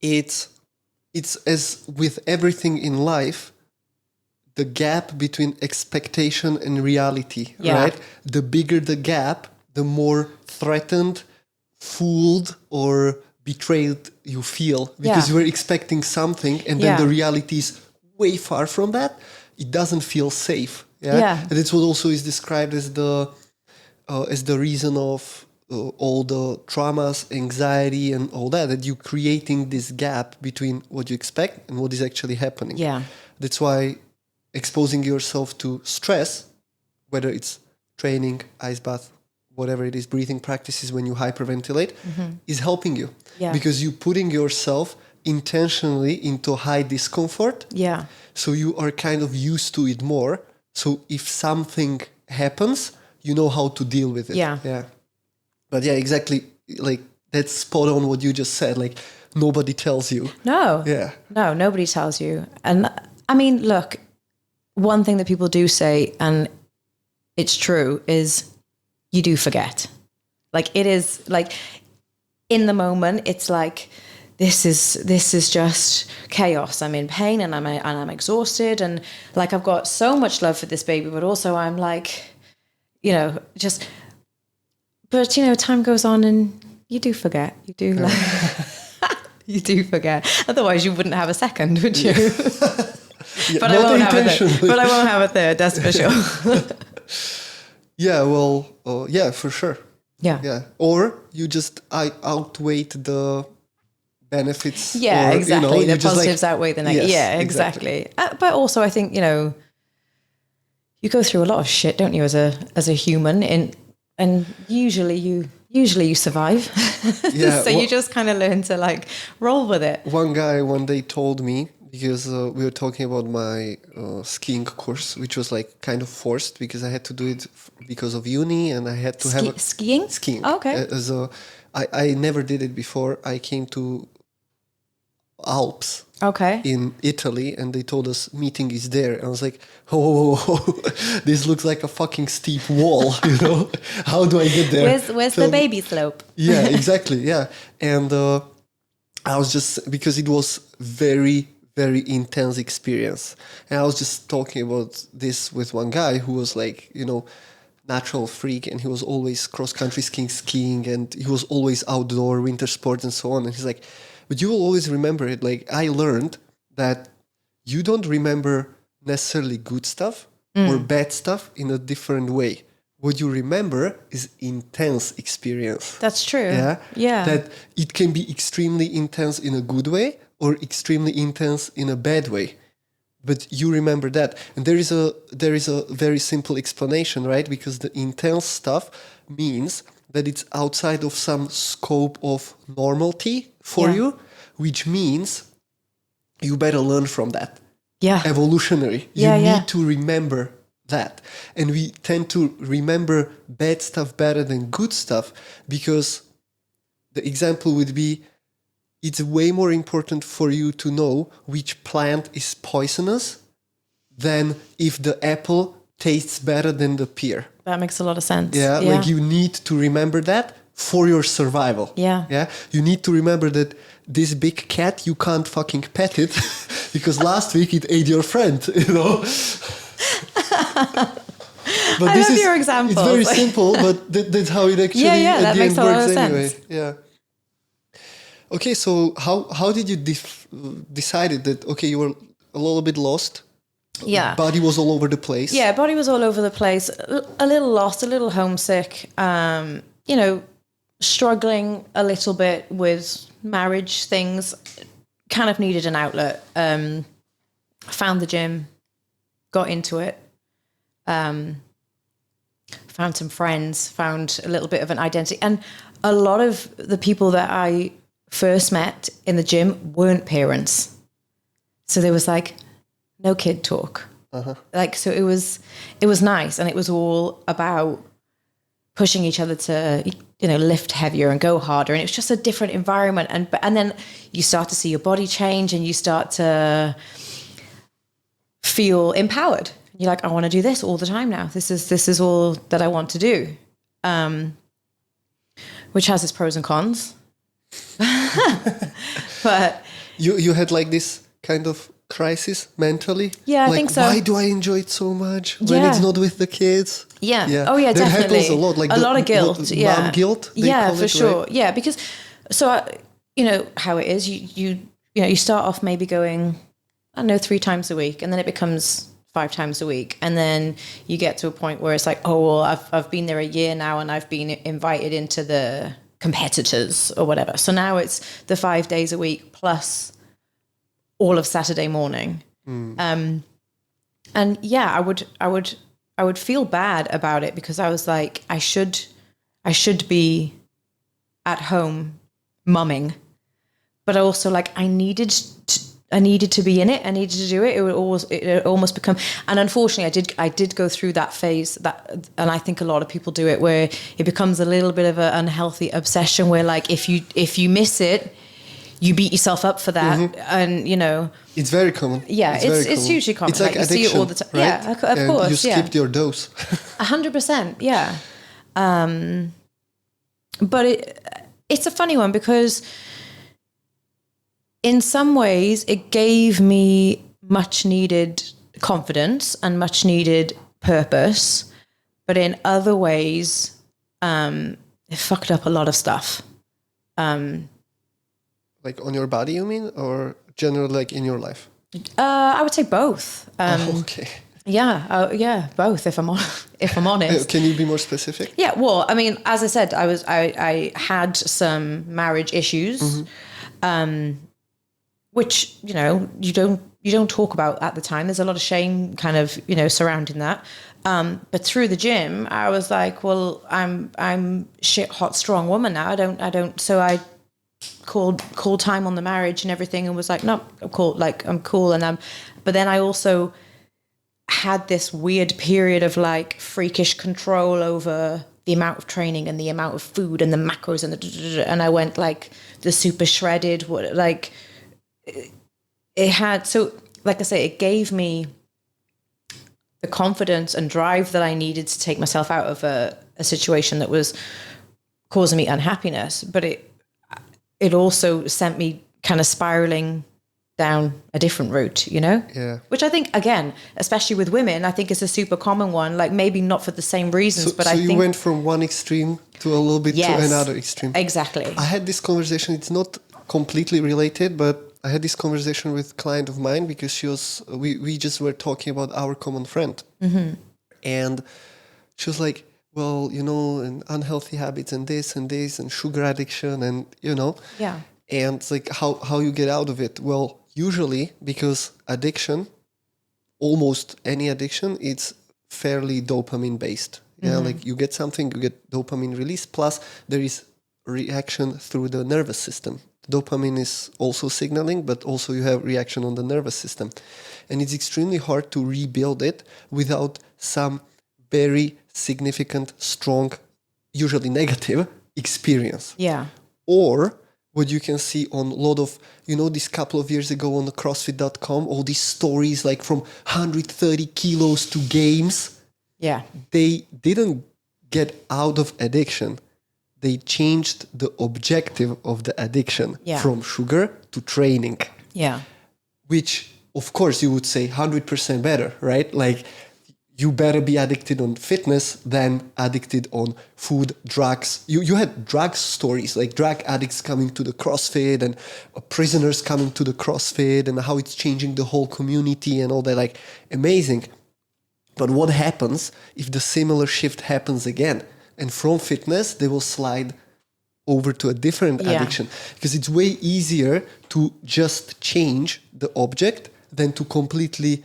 it's as with everything in life, the gap between expectation and reality, right? The bigger the gap, the more threatened, fooled, or betrayed you feel because you were expecting something and then the reality is way far from that. It doesn't feel safe. And that's what also is described as the reason of all the traumas, anxiety, and all that you're creating this gap between what you expect and what is actually happening. That's why exposing yourself to stress, whether it's training, ice bath, whatever it is, breathing practices when you hyperventilate, is helping you. Because you're putting yourself intentionally into high discomfort. So you are kind of used to it more. So if something happens, you know how to deal with it. But exactly. Like that's spot on what you just said. Like nobody tells you. No, nobody tells you. And I mean, look, one thing that people do say, and it's true, is you do forget. Like it is like in the moment, it's like, this is just chaos. I'm in pain and I'm exhausted. And like, I've got so much love for this baby, but also I'm like, you know, just, but you know, time goes on and you do forget. You do like, you do forget. Otherwise you wouldn't have a second, would you? But I won't have a third. But I won't have a third, that's for sure. For sure. Or you just outweigh the benefits. Exactly. You know, the positives outweigh the negatives. Exactly. But also, I think, you know, you go through a lot of shit, don't you, as a human, and usually you survive. So you just kind of learn to like roll with it. One guy one day told me, because we were talking about my skiing course, which was like kind of forced because I had to do it because of uni and I had to have skiing. Oh, okay. I never did it before. I came to Alps in Italy and they told us meeting is there. And I was like, oh, this looks like a fucking steep wall, you know? How do I get there? Where's the baby slope? Yeah, exactly. Yeah. And I was just, because it was very, very intense experience. And I was just talking about this with one guy who was like, you know, natural freak, and he was always cross-country skiing, and he was always outdoor, winter sports and so on. And he's like, but you will always remember it. Like, I learned that you don't remember necessarily good stuff or bad stuff in a different way. What you remember is intense experience. That's true. Yeah. That it can be extremely intense in a good way or extremely intense in a bad way. But you remember that. And there is a very simple explanation, right? Because the intense stuff means that it's outside of some scope of normality for you, which means you better learn from that. Evolutionary. You need to remember that. And we tend to remember bad stuff better than good stuff because the example would be, it's way more important for you to know which plant is poisonous than if the apple tastes better than the pear. That makes a lot of sense. Like you need to remember that for your survival. You need to remember that this big cat, you can't fucking pet it because last week it ate your friend, you know? But I love your example. It's very simple, but that's how it actually at the end works anyway. Yeah. Okay, so how did you decided that, okay, you were a little bit lost. Yeah. Body was all over the place. Yeah, body was all over the place. A little lost, a little homesick. Struggling a little bit with marriage things. Kind of needed an outlet. Found the gym, got into it. Found some friends, found a little bit of an identity. And a lot of the people that I first met in the gym weren't parents. So there was like no kid talk. Like, so it was nice. And it was all about pushing each other to, lift heavier and go harder. And it was just a different environment. And then you start to see your body change and you start to feel empowered. You're like, I want to do this all the time now. This is all that I want to do. Which has its pros and cons. But you had like this kind of crisis mentally? Yeah, I think so. Why do I enjoy it so much when it's not with the kids? Yeah. Oh yeah, that definitely. happens a lot. Like a lot of guilt. Mom guilt. Yeah, for sure. Right? Yeah, because how it is. You start off maybe going, I don't know, 3 times a week, and then it becomes 5 times a week, and then you get to a point where it's like, oh well, I've been there a year now, and I've been invited into the competitors or whatever. So now it's the 5 days a week plus all of Saturday morning. And yeah, I would feel bad about it because I was like, I should be at home mumming, but also like I needed to be in it. I needed to do it. It almost become, and unfortunately I did go through that phase and I think a lot of people do it, where it becomes a little bit of an unhealthy obsession where like, if you miss it, you beat yourself up for that. And it's very common. Yeah, it's hugely common. It's like you addiction, see it all the time. Right? Yeah, of and course. You skipped your dose. 100%. Yeah. But it's a funny one because in some ways it gave me much needed confidence and much needed purpose, but in other ways, it fucked up a lot of stuff. Like on your body, you mean, or general, like in your life? I would say both. Okay. Yeah, both. If I'm honest. Can you be more specific? Yeah. Well, I mean, as I said, I had some marriage issues, which you don't talk about at the time. There's a lot of shame kind of surrounding that. But through the gym, I was like, well, I'm shit hot strong woman now. I don't. So I called time on the marriage and everything, and was like, no, I'm cool. But then I also had this weird period of like freakish control over the amount of training and the amount of food and the macros and I went like the super shredded. It had, so like I say, it gave me the confidence and drive that I needed to take myself out of a situation that was causing me unhappiness, but it also sent me kind of spiraling down a different route, Yeah. Which I think, again, especially with women, I think is a super common one. Like maybe not for the same reasons, but I think... So you went from one extreme to a little bit to another extreme. Exactly. I had this conversation. It's not completely related, but I had this conversation with a client of mine because we just were talking about our common friend. And she was like, well, and unhealthy habits and this and sugar addiction and, Yeah. And it's like how you get out of it. Well, usually because addiction, almost any addiction, it's fairly dopamine based. Yeah, like you get something, you get dopamine release, plus there is reaction through the nervous system. Dopamine is also signaling, but also you have reaction on the nervous system. And it's extremely hard to rebuild it without some very significant, strong, usually negative experience. Yeah. Or what you can see on a lot of, this couple of years ago on the CrossFit.com, all these stories like from 130 kilos to games. Yeah. They didn't get out of addiction. They changed the objective of the addiction from sugar to training. Yeah. Which, of course, you would say 100% better, right? Like, you better be addicted on fitness than addicted on food, drugs. You had drug stories, like drug addicts coming to the CrossFit and prisoners coming to the CrossFit and how it's changing the whole community and all that, like amazing. But what happens if the similar shift happens again? And from fitness, they will slide over to a different addiction, because it's way easier to just change the object than to completely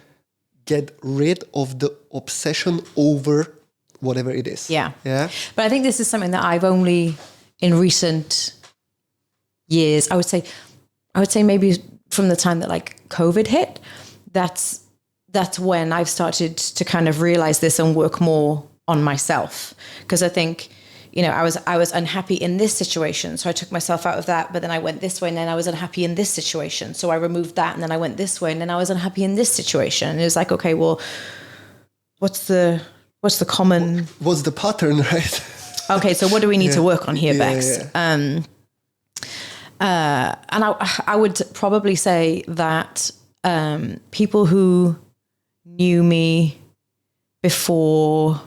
get rid of the obsession over whatever it is. Yeah. Yeah. But I think this is something that I've only in recent years, I would say maybe from the time that like COVID hit, that's when I've started to kind of realize this and work more on myself. Because I think, you know, I was unhappy in this situation, so I took myself out of that, but then I went this way, and then I was unhappy in this situation, so I removed that, and then I went this way, and then I was unhappy in this situation. And it was like, okay, well, what's the common... What's the pattern, right? Okay, so what do we need to work on here, Bex? Yeah. And I would probably say that people who knew me before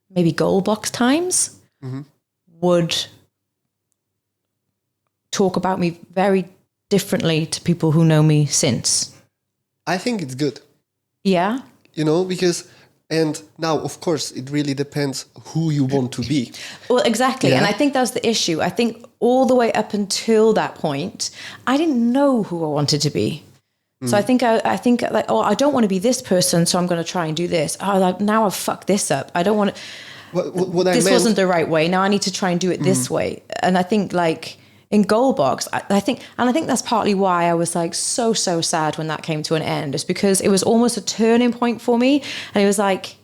maybe goal box times would talk about me very differently to people who know me since. I think it's good. Yeah. You know, because, and now, of course, it really depends who you want to be. Well, exactly. Yeah. And I think that's the issue. I think all the way up until that point, I didn't know who I wanted to be. So I think like, oh, I don't want to be this person, so I'm going to try and do this. Oh, like, now I've fucked this up. I don't want to. This wasn't the right way. Now I need to try and do it this way. And I think like in goal box, I think that's partly why I was like so sad when that came to an end, is because it was almost a turning point for me. And it was like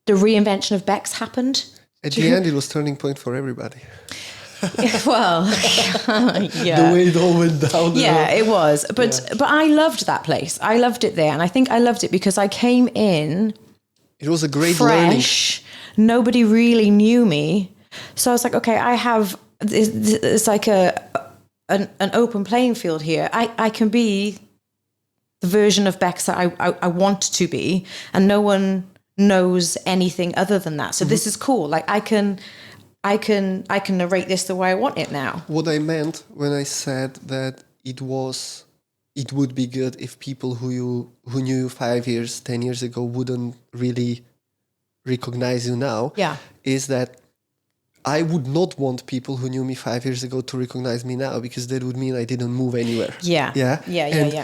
the reinvention of Bex happened. At the end, it was turning point for everybody. Well, yeah. The way it all went down. Yeah, it was. But I loved that place. I loved it there. And I think I loved it because I came in. It was a great fresh. Learning. Nobody really knew me. So I was like, okay, I have, it's like an open playing field here. I can be the version of Bex that I want to be. And no one knows anything other than that. So this is cool. Like I can narrate this the way I want it now. What I meant when I said that it would be good if people who knew you 5 years, 10 years ago wouldn't really recognize you now, is that I would not want people who knew me 5 years ago to recognize me now, because that would mean I didn't move anywhere. Yeah.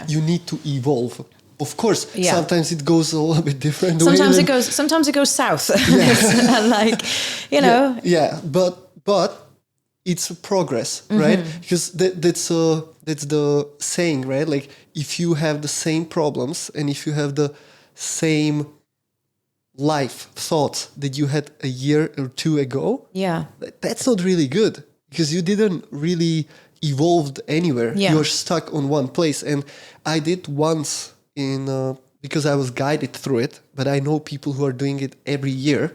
You need to evolve. Of course, sometimes it goes a little bit different. Sometimes it goes south. And like, you know. Yeah, but it's a progress, right? Because that's the saying, right? Like if you have the same problems and if you have the same life thoughts that you had a year or two ago, that's not really good, because you didn't really evolve anywhere. You're stuck on one place. And I did once because I was guided through it, but I know people who are doing it every year.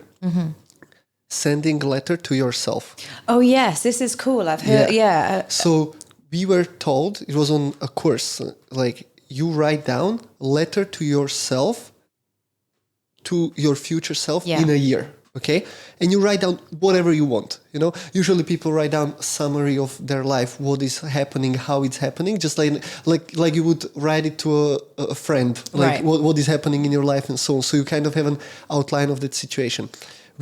Sending a letter to yourself. Oh yes, this is cool. I've heard. So we were told, it was on a course, like you write down a letter to yourself, to your future self in a year. Okay. And you write down whatever you want, you know. Usually people write down a summary of their life, what is happening, how it's happening, just like you would write it to a friend, like what is happening in your life and so on. So you kind of have an outline of that situation.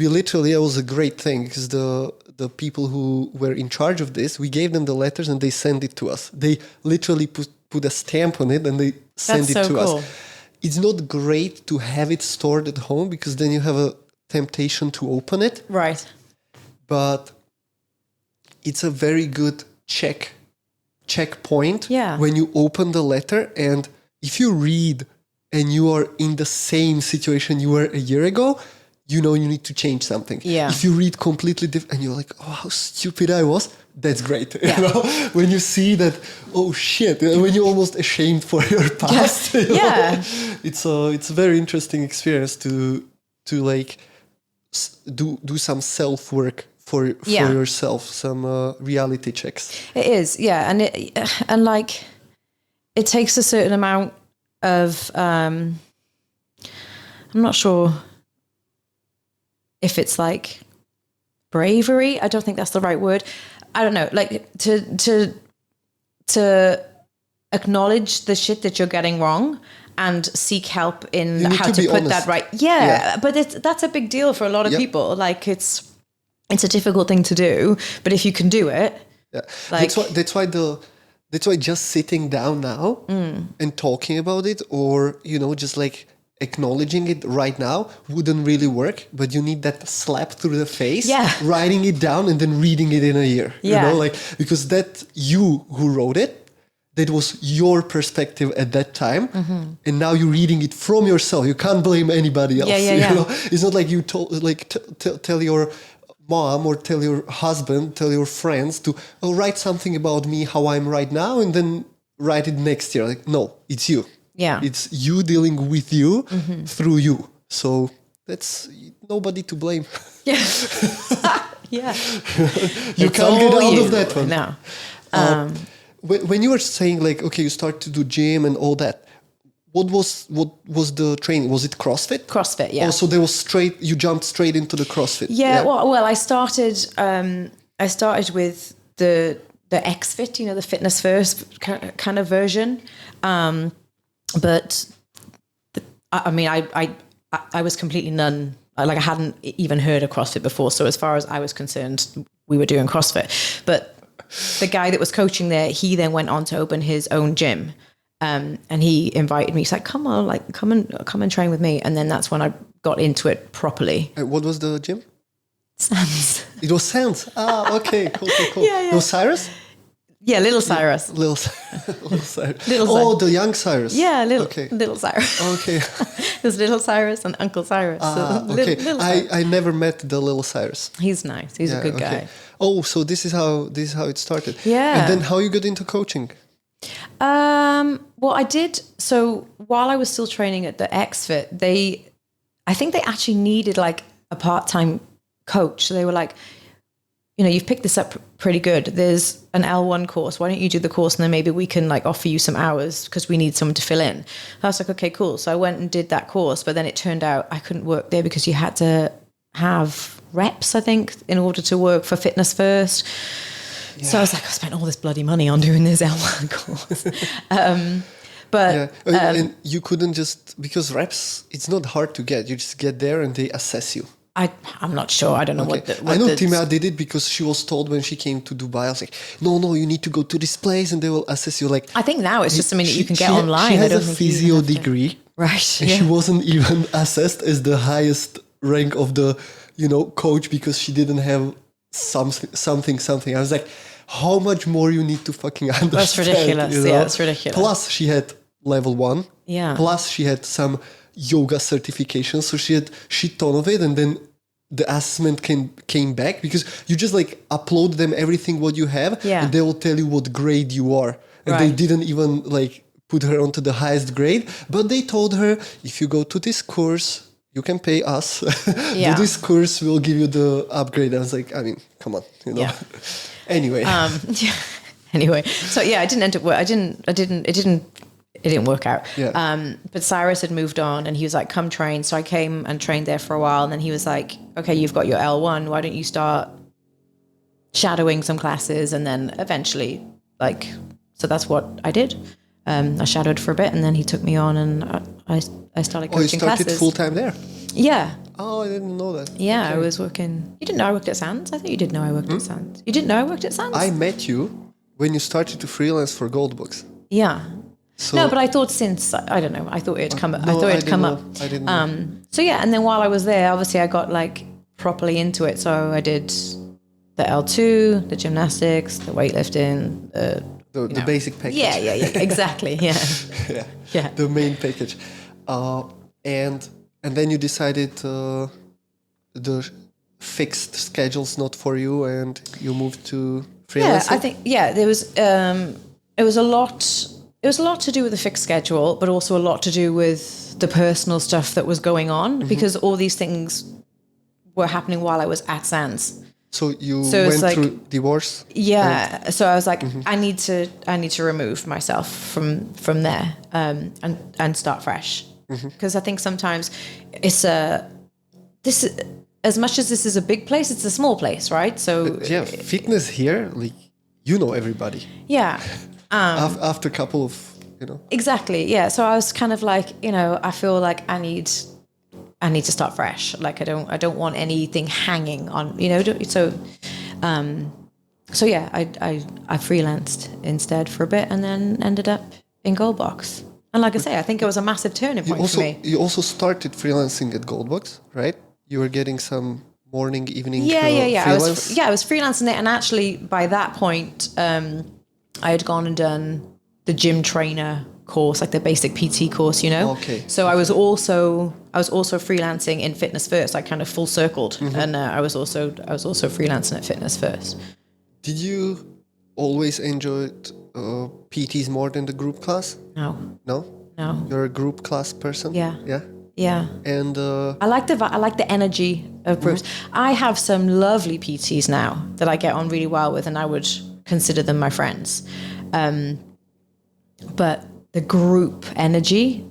It was a great thing, because the people who were in charge of this, we gave them the letters and they sent it to us. They literally put a stamp on it and they sent it to us. It's not great to have it stored at home, because then you have a temptation to open it. Right. But it's a very good checkpoint when you open the letter. And if you read and you are in the same situation you were a year ago, you know you need to change something. Yeah. If you read completely different and you're like, oh, how stupid I was, that's great. You know? When you see that, oh shit, when you're almost ashamed for your past. You know? It's a very interesting experience to like do some self-work for yourself, some reality checks. It is, and like it takes a certain amount of I'm not sure if it's like bravery. I don't think that's the right word. I don't know. Like to acknowledge the shit that you're getting wrong and seek help in how to put honest. That right. Yeah. But that's a big deal for a lot of people. Like it's a difficult thing to do, but if you can do it, like that's why just sitting down now and talking about it, or just like acknowledging it right now wouldn't really work. But you need that slap through the face, writing it down and then reading it in a year. Like because that you who wrote it. That was your perspective at that time, and now you're reading it from yourself. You can't blame anybody else. It's not like you tell your mom or tell your husband, tell your friends to write something about me, how I'm right now, and then write it next year. Like, no, it's you. Yeah, it's you dealing with you through you. So that's nobody to blame. Yeah, You can't get out of that one. No. When you were saying like, okay, you start to do gym and all that, what was the training? Was it CrossFit? CrossFit, yeah. Oh, so there was you jumped straight into the CrossFit. Yeah. Well, I started with the XFit, the fitness first kind of version. But I mean, I was completely like I hadn't even heard of CrossFit before. So as far as I was concerned, we were doing CrossFit, but the guy that was coaching there, he then went on to open his own gym, and he invited me. He's like, "Come on, like come and train with me." And then that's when I got into it properly. What was the gym? Sands. It was Sands. Ah, okay, cool. Yeah. It was Cyrus. Yeah, little Cyrus. Little Cyrus. Little Cyrus. The young Cyrus. Yeah, little Cyrus. Okay. There's little Cyrus and Uncle Cyrus. Okay. Little I never met the little Cyrus. He's nice. He's a good guy. Oh, so this is how it started. Yeah. And then how you got into coaching? Well, I did. So while I was still training at the XFit, I think they actually needed like a part-time coach. So they were like, you've picked this up pretty good. There's an L1 course. Why don't you do the course and then maybe we can like offer you some hours because we need someone to fill in. I was like, okay, cool. So I went and did that course, but then it turned out I couldn't work there because you had to have reps, I think, in order to work for Fitness First. Yeah. So I was like, I spent all this bloody money on doing this L1 course. And you couldn't just, because reps, it's not hard to get. You just get there and they assess you. I'm not sure. I don't know what I know Tima did it because she was told when she came to Dubai. I was like, no, you need to go to this place and they will assess you. Like, I think now it's just something that you can get online. She has a physio degree. Right. And she wasn't even assessed as the highest rank of the, coach because she didn't have something. I was like, how much more you need to fucking understand? That's ridiculous. Yeah, it's ridiculous. Plus she had level 1. Yeah. Plus she had some yoga certification. So she had shit ton of it. And then the assessment came back because you just like upload them everything what you have and they will tell you what grade you are. And they didn't even like put her onto the highest grade, but they told her, if you go to this course, you can pay us. Do this course, we'll give you the upgrade. I was like, I mean, come on, Anyway. Anyway. So yeah, I didn't end up it didn't work out. Yeah. But Cyrus had moved on and he was like, come train. So I came and trained there for a while. And then he was like, okay, you've got your L1. Why don't you start shadowing some classes? And then eventually so that's what I did. I shadowed for a bit and then he took me on and I started coaching classes. Oh, you started full time there? Yeah. Oh, I didn't know that. Yeah, okay. I was working. You didn't know I worked at Sands? I thought you did know I worked at Sands. You didn't know I worked at Sands? I met you when you started to freelance for Gold Books. Yeah. So, no, but I thought I don't know. I thought it'd come up. I didn't know. So yeah, and then while I was there, obviously I got like properly into it. So I did the L2, the gymnastics, the weightlifting, the basic package. Yeah, exactly. Yeah. yeah. The main package. And then you decided the fixed schedule's not for you and you moved to freelancing? Yeah, I think there was it was a lot to do with the fixed schedule, but also a lot to do with the personal stuff that was going on because all these things were happening while I was at Sands. So you went through divorce? Yeah. So I was like, I need to remove myself from there and start fresh. because I think sometimes as much as this is a big place, it's a small place, right? So fitness here, like, everybody. Yeah. After a couple of, Exactly. Yeah. So I was kind of like, I feel like I need to start fresh. Like I don't want anything hanging on, So yeah, I freelanced instead for a bit and then ended up in Goldbox. And like I say, I think it was a massive turning point for me. You also started freelancing at Goldbox, right? You were getting some morning, evening freelance? I was freelancing it. And actually by that point, I had gone and done the gym trainer course, like the basic PT course, Okay. So I was also freelancing in Fitness First. I kind of full circled, and I was also freelancing at Fitness First. Did you always enjoy PTs more than the group class? No. You're a group class person. Yeah. And I like the energy of groups. I have some lovely PTs now that I get on really well with, and I would consider them my friends. But the group energy,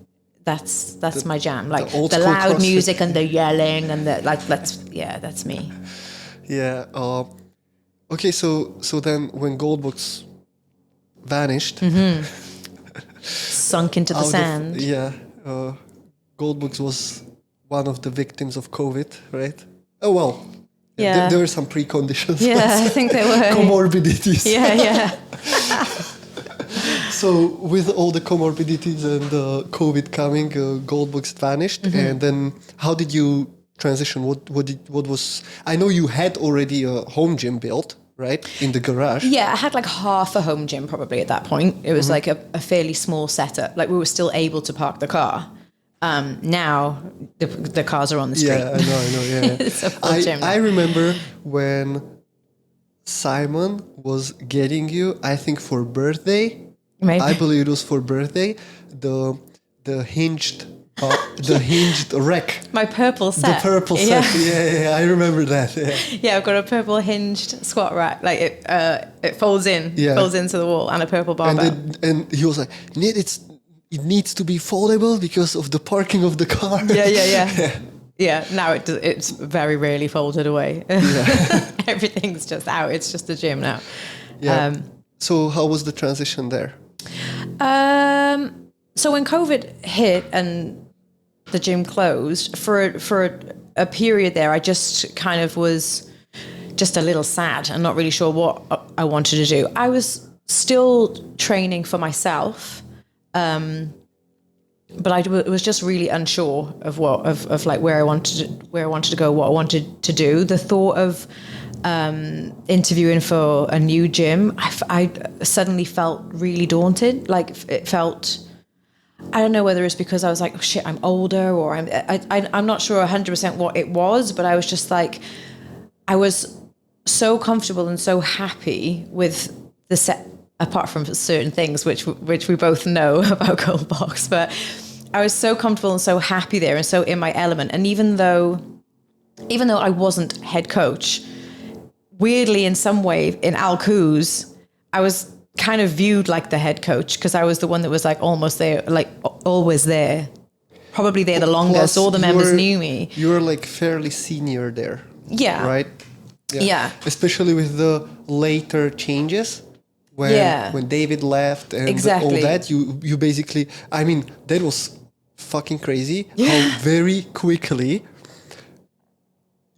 that's my jam. Like the loud music and the yelling and that's me. Yeah. Okay, so then when Goldbox vanished, sunk into the sand. Goldbox was one of the victims of COVID, right? Oh well, there were some preconditions. Yeah, I think there were comorbidities. Yeah. So with all the comorbidities and COVID coming, Goldbox vanished, and then how did you transition? What was? I know you had already a home gym built, right, in the garage. Yeah, I had like half a home gym probably at that point. It was like a fairly small setup. Like we were still able to park the car. Now the cars are on the street. Yeah, I know. Yeah, it's a full gym now. I remember when Simon was getting you, I think for birthday. Maybe. I believe it was for birthday. The hinged rack. My purple set. The purple set. Yeah, I remember that. Yeah, I've got a purple hinged squat rack. Like it folds into the wall, and a purple barbell. And he was like, it needs to be foldable because of the parking of the car. Yeah. Yeah, now it's very rarely folded away. Yeah. Everything's just out. It's just a gym now. Yeah. So how was the transition there? So when COVID hit and the gym closed, for a period there, I just kind of was just a little sad and not really sure what I wanted to do. I was still training for myself, but I was just really unsure of where I wanted to go, what I wanted to do. The thought of interviewing for a new gym, I suddenly felt really daunted. Like it felt, I don't know whether it's because I was like, oh shit, I'm older, or I'm not sure 100% what it was, but I was just like, I was so comfortable and so happy with the set, apart from certain things which we both know about Goldbox, but I was so comfortable and so happy there and so in my element. And even though I wasn't head coach, weirdly in some way in Alcouz, I was kind of viewed like the head coach because I was the one that was like almost there, like always there, probably there the longest. All the members knew me. You were like fairly senior there. Yeah. Right? Yeah. Especially with the later changes when David left and all that, you basically, I mean, that was fucking crazy how very quickly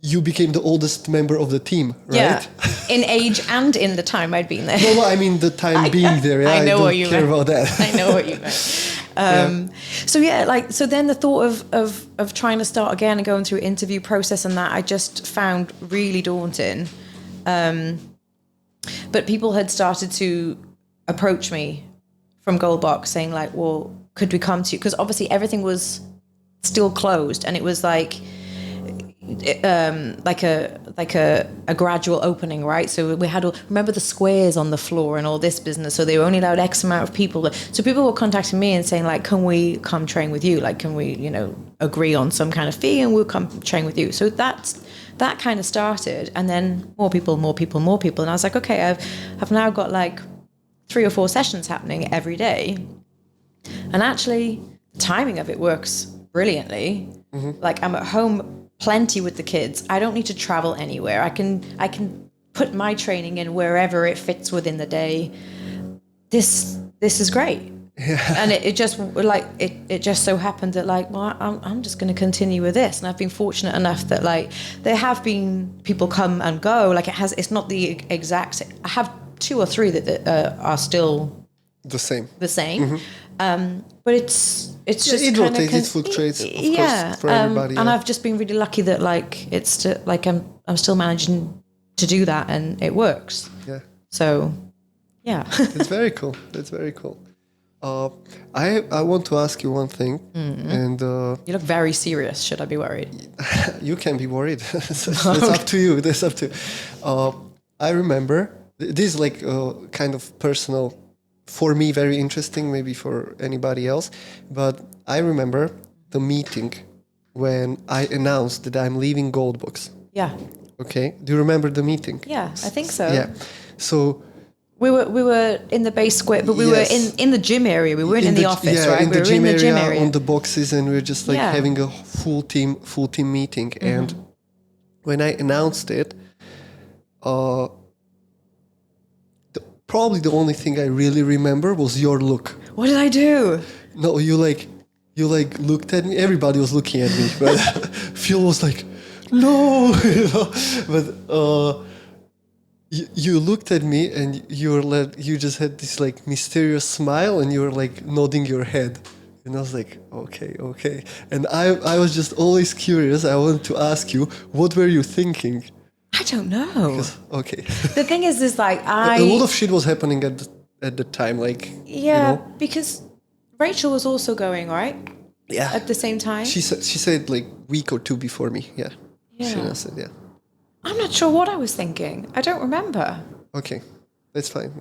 you became the oldest member of the team, right? Yeah, in age and in the time I'd been there. No, I mean the time being there. Yeah, I know what you care meant. about that. I know what you meant. So then the thought of trying to start again and going through interview process and that I just found really daunting. But people had started to approach me from Goldbox saying like, well, could we come to you? Because obviously everything was still closed and it was like a gradual opening, right? So we had remember the squares on the floor and all this business. So they were only allowed X amount of people. So people were contacting me and saying like, can we come train with you? Like, can we, agree on some kind of fee and we'll come train with you? So that kind of started, and then more people. And I was like, okay, I've now got like 3 or 4 sessions happening every day. And actually the timing of it works brilliantly. Like I'm at home plenty with the kids. I don't need to travel anywhere. I can put my training in wherever it fits within the day. This is great. Yeah. And it just like it just so happened that like, well, I'm just going to continue with this. And I've been fortunate enough that like there have been people come and go. Like it's not the exact. I have 2 or 3 that are still the same. But it's just it rotates, it fluctuates, of course, for everybody. And I've just been really lucky that like it's still, like I'm still managing to do that, and it works. Yeah. So, yeah. It's very cool. That's very cool. I want to ask you one thing, and you look very serious. Should I be worried? You can be worried. That's up to you. That's up to you. I remember this is like kind of personal. For me, very interesting, maybe for anybody else. But I remember the meeting when I announced that I'm leaving Goldbox. Yeah. Okay. Do you remember the meeting? Yeah, I think so. Yeah. So we were in the base square, but we were in the gym area. We weren't in the office, right? In we were in the gym area on the boxes, and we were just like having a full team meeting. And when I announced it, probably the only thing I really remember was your look. What did I do? No, you looked at me. Everybody was looking at me, but Phil was like, no, but you looked at me and you just had this like mysterious smile, and you were like nodding your head, and I was like, okay, and I was just always curious. I wanted to ask you, what were you thinking? I don't know. Okay. The thing is like a lot of shit was happening at the time, like because Rachel was also going, right? Yeah. At the same time. She said like week or 2 before me. Yeah. She said I'm not sure what I was thinking. I don't remember. Okay, that's fine.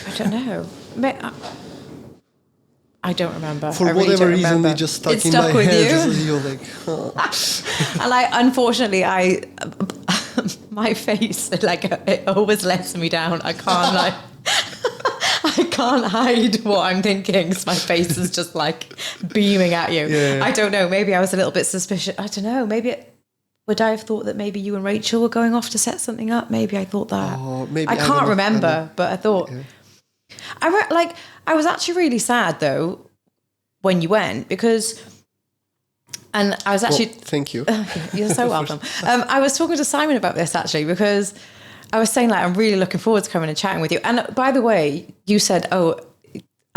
I don't know. I don't remember. For whatever reason, it just stuck in my head. You're like, and unfortunately, my face, like, it always lets me down. I can't I can't hide what I'm thinking. So my face is just like beaming at you. Yeah. I don't know. Maybe I was a little bit suspicious. I don't know. Would I have thought that maybe you and Rachel were going off to set something up? Maybe I thought that. Oh, maybe I can't remember, but I thought. Yeah. I was actually really sad though when you went, because, and I was actually. Well, thank you. You're so welcome. I was talking to Simon about this actually, because I was saying like I'm really looking forward to coming and chatting with you. And by the way, you said,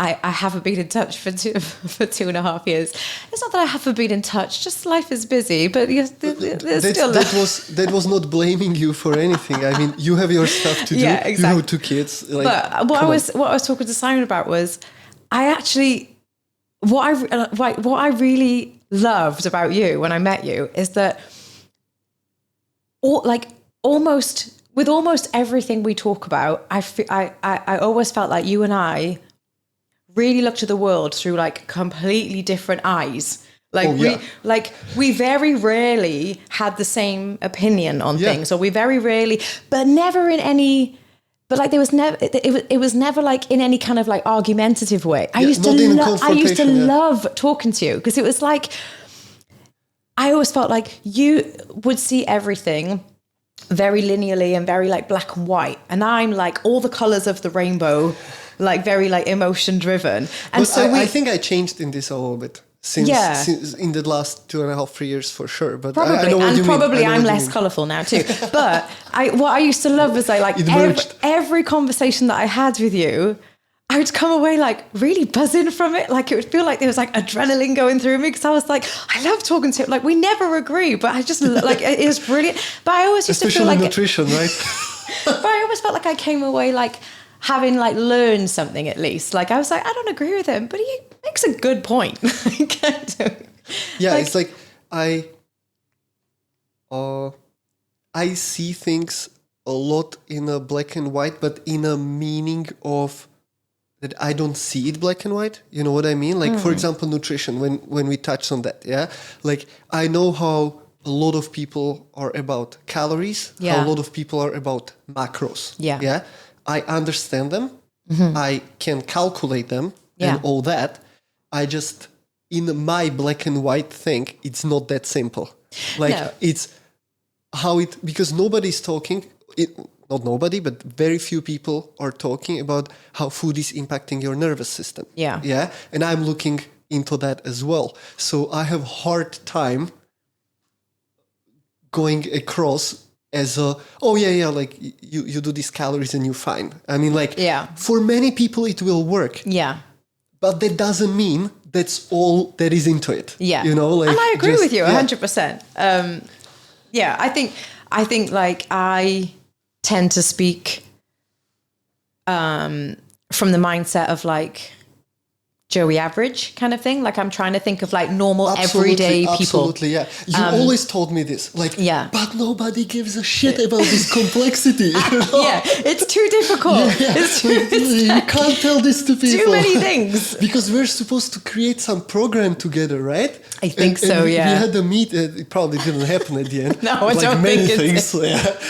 I haven't been in touch for 2.5 years. It's not that I haven't been in touch, just life is busy, but that was not blaming you for anything. I mean, you have your stuff to do. Yeah, exactly. You have 2 kids. Like, but what I was talking to Simon about was, what I really loved about you when I met you is that with almost everything we talk about, I always felt like you and I really looked at the world through like completely different eyes. Like we very rarely had the same opinion on things, or we very rarely, but never in any. But like there was never, it was never like in any kind of like argumentative way. I used to love talking to you, because it was like I always felt like you would see everything very linearly and very like black and white, and I'm like all the colors of the rainbow. Like very like emotion driven, and but I think I changed in this a little bit since in the last 2.5-3 years for sure. But probably I'm less colourful now too. But what I used to love was like every conversation that I had with you, I would come away like really buzzing from it. Like it would feel like there was like adrenaline going through me, because I was like, I love talking to him. Like we never agree, but I just like it was brilliant. But I always used to feel like nutrition, right? But I always felt like I came away like having like learned something at least. Like I was like, I don't agree with him, but he makes a good point. Yeah, it's like I see things a lot in a black and white, but in a meaning of that I don't see it black and white. You know what I mean? Like for example, nutrition, when we touch on that, like I know how a lot of people are about calories, how a lot of people are about macros. Yeah. I understand them. I can calculate them and all that. I just in my black and white thing, it's not that simple. Like it's how it, because nobody's talking, not nobody, but very few people are talking about how food is impacting your nervous system. Yeah. Yeah. And I'm looking into that as well. So I have hard time going across as a, like you do these calories and you're fine. I mean, like, for many people it will work. Yeah. But that doesn't mean that's all that is into it. Yeah. You know, like, and I agree with you 100%. I think like I tend to speak from the mindset of like Joey Average kind of thing. Like I'm trying to think of like normal everyday people. Absolutely, yeah. You always told me this. Like, but nobody gives a shit about this complexity. You know? Yeah, it's too difficult. You can't tell this to people. Too many things. Because we're supposed to create some program together, right? I think so, we yeah. We had a meet. It probably didn't happen at the end. No, I like don't many think things.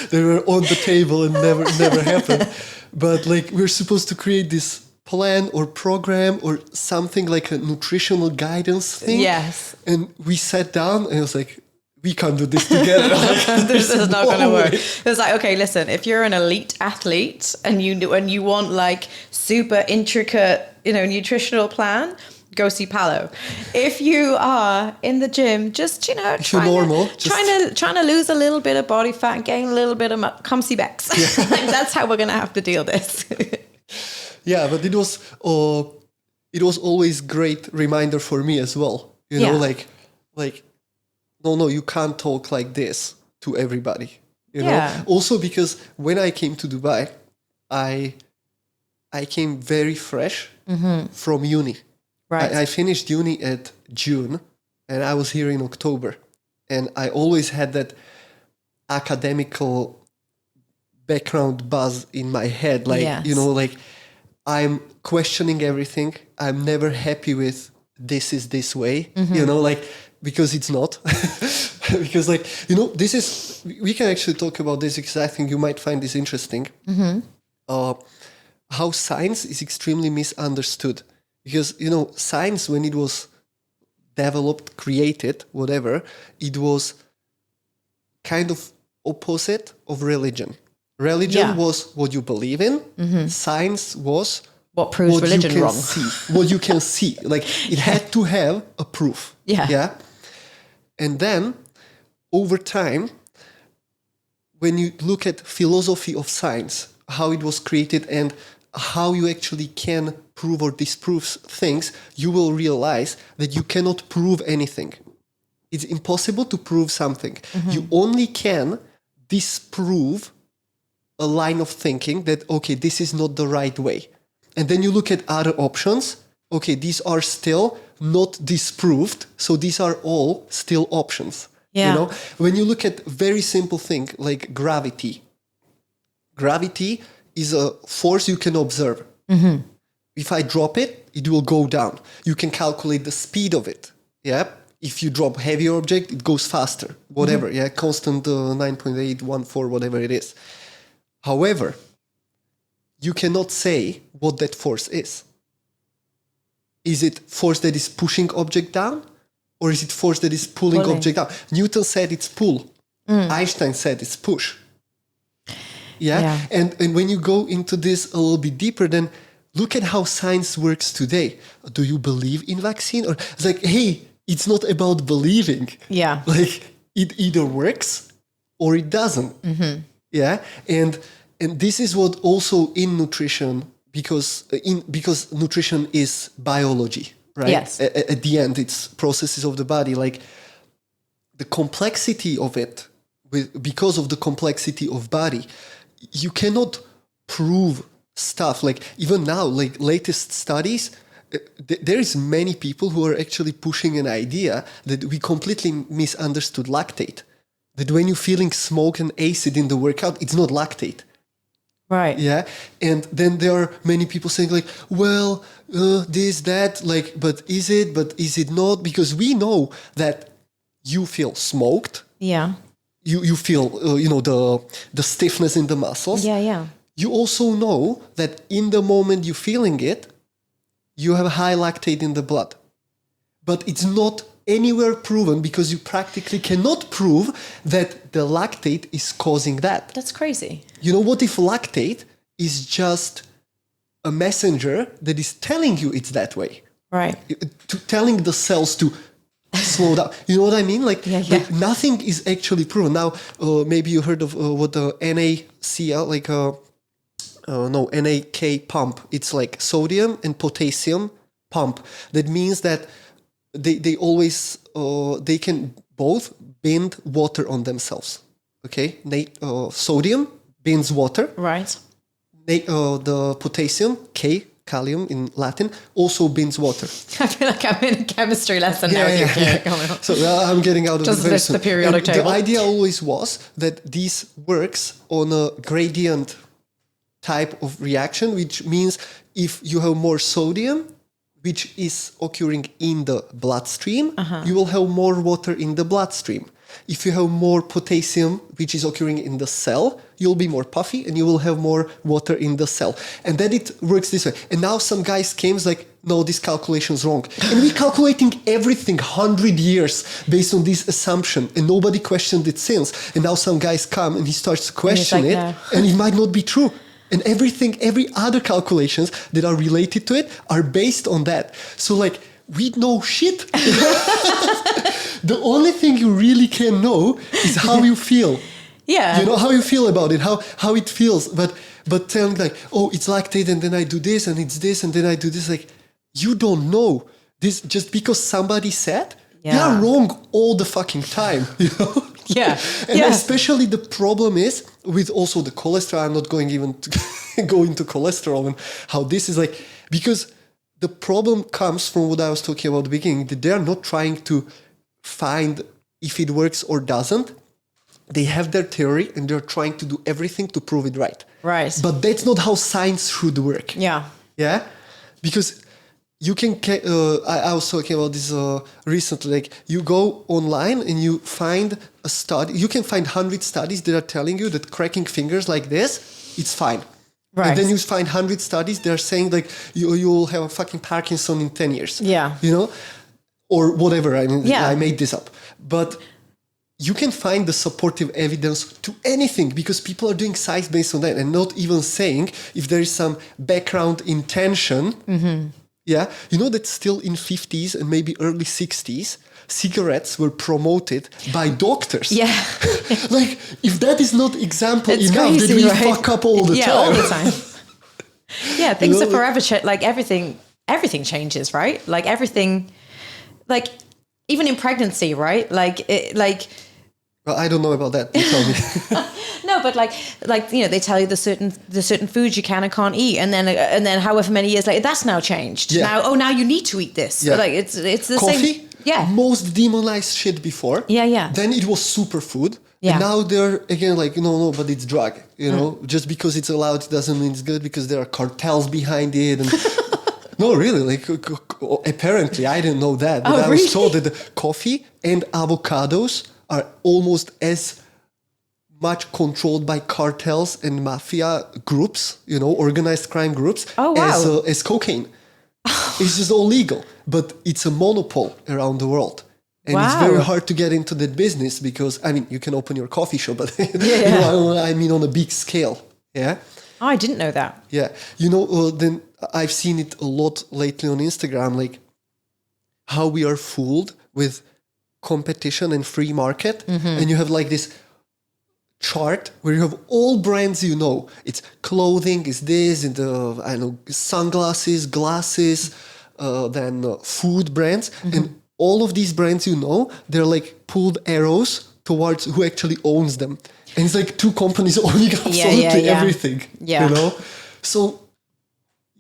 They were on the table and never happened. But like we're supposed to create this plan or program or something like a nutritional guidance thing. Yes. And we sat down and I was like, we can't do this together. Like, this is not going to work. It's like, okay, listen, if you're an elite athlete and you want like super intricate, nutritional plan, go see Paolo. If you are in the gym, just, trying to lose a little bit of body fat and gain a little bit of come see Bex. Yeah. Like, that's how we're going to have to deal this. Yeah, but it was always great reminder for me as well. You know, like, no, you can't talk like this to everybody. You know. Also because when I came to Dubai, I came very fresh from uni. Right. I finished uni at June, and I was here in October, and I always had that academical background buzz in my head, like like. I'm questioning everything. I'm never happy with this is this way, because it's not. Because this is, we can actually talk about this because I think you might find this interesting. How science is extremely misunderstood. Because, science, when it was developed, created, whatever, it was kind of opposite of religion. Religion was what you believe in. Science was what proves religion wrong. What you can see. Like it had to have a proof. Yeah. And then over time, when you look at philosophy of science, how it was created and how you actually can prove or disprove things, you will realize that you cannot prove anything. It's impossible to prove something. You only can disprove a line of thinking that, okay, this is not the right way. And then you look at other options. Okay, these are still not disproved. So these are all still options. Yeah. When you look at very simple thing like gravity. Gravity is a force you can observe. If I drop it, it will go down. You can calculate the speed of it. Yeah. If you drop heavier object, it goes faster. Whatever. Yeah. Constant 9.814, whatever it is. However, you cannot say what that force is. Is it force that is pushing object down? Or is it force that is pulling object down? Newton said it's pull. Einstein said it's push. Yeah? And when you go into this a little bit deeper, then look at how science works today. Do you believe in vaccine? Or it's like, hey, it's not about believing. Yeah. Like it either works or it doesn't. Yeah, and this is what also in nutrition, because nutrition is biology, right? Yes. At the end, it's processes of the body. Like the complexity of it, because of the complexity of body, you cannot prove stuff. Like even now, like latest studies, there is many people who are actually pushing an idea that we completely misunderstood lactate. That when you're feeling smoke and acid in the workout, it's not lactate. Right. Yeah. And then there are many people saying like, well, this, that, like, but is it not? Because we know that you feel smoked. Yeah. You feel, the stiffness in the muscles. Yeah, yeah. You also know that in the moment you're feeling it, you have high lactate in the blood. but it's not anywhere proven because you practically cannot prove that the lactate is causing that. That's crazy. You know, what if lactate is just a messenger that is telling you it's that way? Right. Telling the cells to slow down. You know what I mean? Like nothing is actually proven. Now, maybe you heard of what the NaCl, NAK pump. It's like sodium and potassium pump. That means that they always, they can both bind water on themselves. Okay? Sodium binds water. Right. The potassium, K, kalium in Latin, also binds water. I feel like I'm in a chemistry lesson now. So I'm getting out of just the list the periodic table. The idea always was that this works on a gradient type of reaction, which means if you have more sodium, which is occurring in the bloodstream, you will have more water in the bloodstream. If you have more potassium, which is occurring in the cell, you'll be more puffy and you will have more water in the cell. And then it works this way. And now some guys came like, no, this calculation is wrong. And we're calculating everything 100 years based on this assumption. And nobody questioned it since. And now some guys come and he starts to question it. No. And it might not be true. And every other calculations that are related to it are based on that. So like, we know shit. The only thing you really can know is how you feel. Yeah. You know, how you feel about it, how it feels. But telling like, oh, it's lactate and then I do this and it's this and then I do this. Like, you don't know. This just because somebody said, they are wrong all the fucking time. You know? Yeah. And especially the problem is with also the cholesterol. I'm not going even to go into cholesterol and how this is like, because the problem comes from what I was talking about at the beginning, that they're not trying to find if it works or doesn't. They have their theory and they're trying to do everything to prove it right. Right. But that's not how science should work. Yeah. Yeah? Because you can, I was talking about this recently, like you go online and you find a study, you can find 100 studies that are telling you that cracking fingers like this, it's fine. Right. And then you find 100 studies that are saying like you'll have a fucking Parkinson in 10 years. Yeah. You know? Or whatever. I mean, I made this up. But you can find the supportive evidence to anything because people are doing science based on that and not even saying if there is some background intention. Mm-hmm. Yeah. You know that still in 50s and maybe early 60s, cigarettes were promoted by doctors. Yeah. Like, if that is not example it's enough, crazy, that we right? fuck up all the time. Yeah, all the time. Yeah, things You know, are forever. Like everything changes, right? Like everything, like even in pregnancy, right? Well, I don't know about that. You tell me. No, but like you know, they tell you the certain foods you can and can't eat, and then however many years later, that's now changed. Yeah. Now you need to eat this. Yeah. Like it's the Coffee? same. Yeah. Most demonized shit before. Yeah. Then it was superfood. Yeah. And now they're again like, no, but it's drug. You know, just because it's allowed doesn't mean it's good because there are cartels behind it. And no, really, like apparently I didn't know that. But I was told that coffee and avocados are almost as much controlled by cartels and mafia groups, you know, organized crime groups, as cocaine. It's just all legal, but it's a monopoly around the world. And it's very hard to get into that business because, I mean, you can open your coffee shop, but you know, I mean on a big scale. Yeah. Oh, I didn't know that. Yeah. You know, then I've seen it a lot lately on Instagram, like how we are fooled with competition and free market. Mm-hmm. And you have like this chart where you have all brands, you know, it's clothing, is this, and I don't know, sunglasses, glasses, then food brands. Mm-hmm. And all of these brands, you know, they're like pulled arrows towards who actually owns them. And it's like two companies owning absolutely everything. Yeah. You know? So,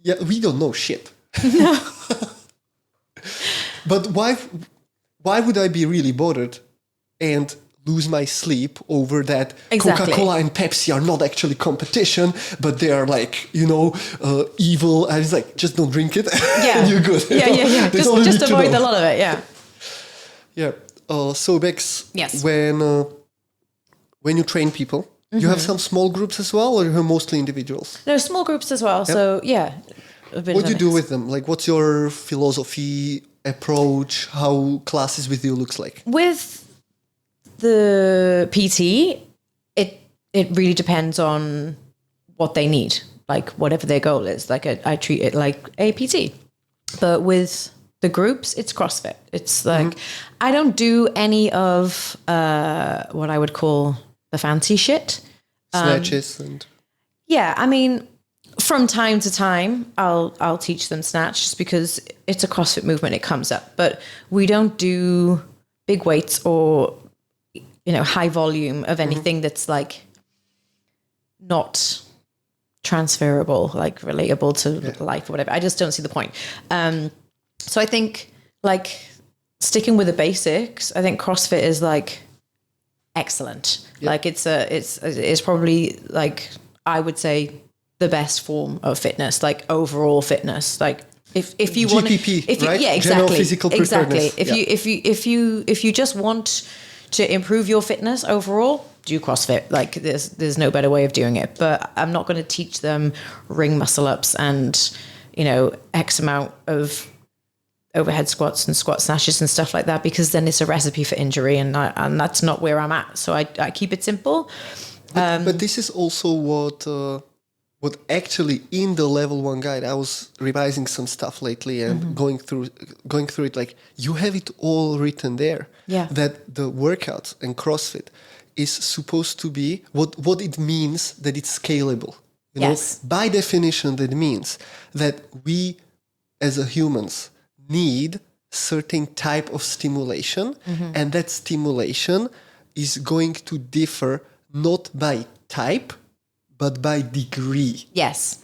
yeah, we don't know shit. No. But why would I be really bothered and lose my sleep over that Coca-Cola and Pepsi are not actually competition, but they are like, you know, evil. And it's like, just don't drink it. Yeah. And you're good. Yeah. Just avoid a lot of it. Yeah. Yeah. So Bex, yes. When you train people, you have some small groups as well, or you have mostly individuals? No, small groups as well. Yep. So yeah. What do you do with them? Like, what's your philosophy approach, how classes with you looks like? With the PT, it really depends on what they need, like whatever their goal is. Like I treat it like a PT. But with the groups, it's CrossFit. It's like, I don't do any of what I would call the fancy shit. Snatches and... Yeah, I mean, from time to time, I'll teach them snatch just because it's a CrossFit movement, it comes up. But we don't do big weights or, high volume of anything that's like not transferable, like relatable to life or whatever. I just don't see the point. So I think like sticking with the basics, I think CrossFit is like excellent. Yeah. Like it's probably like, I would say the best form of fitness, like overall fitness. Like if you want GPP, right? Yeah, exactly. General physical preparedness. Exactly. If you just want to improve your fitness overall, do CrossFit. Like there's no better way of doing it. But I'm not going to teach them ring muscle ups and X amount of overhead squats and squat snatches and stuff like that, because then it's a recipe for injury, and that's not where I'm at. So I keep it simple. But this is also what actually in the level 1 guide, I was revising some stuff lately and going through it, like you have it all written there. Yeah. That the workouts and CrossFit is supposed to be what it means, that it's scalable. You know, by definition, that means that we as a humans need certain type of stimulation, and that stimulation is going to differ not by type, but by degree. Yes.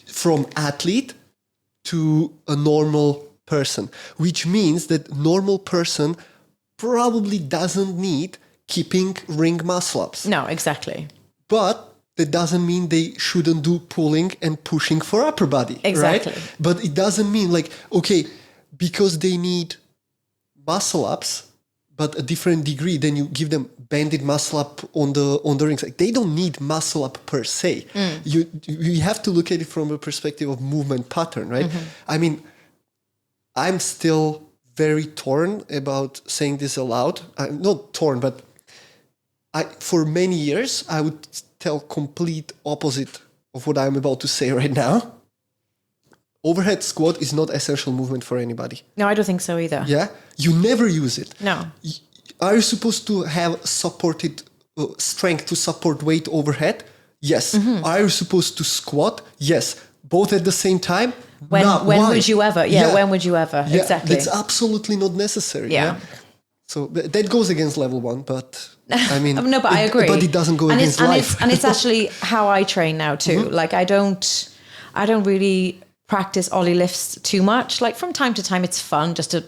From athlete to a normal person, which means that normal person probably doesn't need keeping ring muscle ups. No, exactly. But that doesn't mean they shouldn't do pulling and pushing for upper body. Exactly. Right? But it doesn't mean like, okay, because they need muscle ups, but a different degree, then you give them banded muscle up on the rings. Like they don't need muscle up per se. You have to look at it from a perspective of movement pattern, right? I mean, I'm still very torn about saying this aloud. I'm not torn, but for many years, I would tell complete opposite of what I'm about to say right now. Overhead squat is not essential movement for anybody. No, I don't think so either. Yeah? You never use it. No. Are you supposed to have supported strength to support weight overhead? Yes. Are you supposed to squat? Yes. Both at the same time? When would you ever? Yeah, when would you ever? Yeah, exactly. That's absolutely not necessary. Yeah. So that goes against level 1, but I mean... No, but I agree. But it doesn't go against life. And it's actually how I train now too. Like I don't really practice ollie lifts too much. Like from time to time, it's fun just to,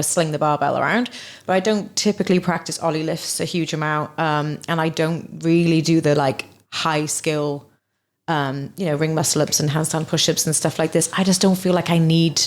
sling the barbell around. But I don't typically practice ollie lifts a huge amount. And I don't really do the like high skill, ring muscle ups and handstand push-ups and stuff like this. I just don't feel like I need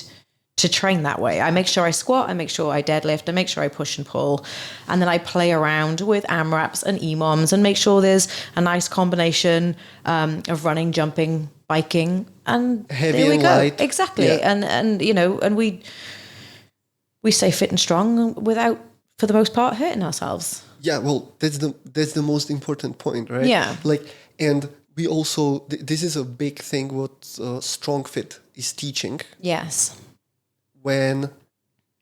to train that way. I make sure I squat, I make sure I deadlift, I make sure I push and pull. And then I play around with AMRAPs and EMOMs and make sure there's a nice combination of running, jumping, biking, and heavy there we and go. light. Exactly. Yeah. And we stay fit and strong without, for the most part, hurting ourselves. Yeah, well, that's the most important point, right? Yeah. Like, and we also, this is a big thing what StrongFit is teaching. Yes. When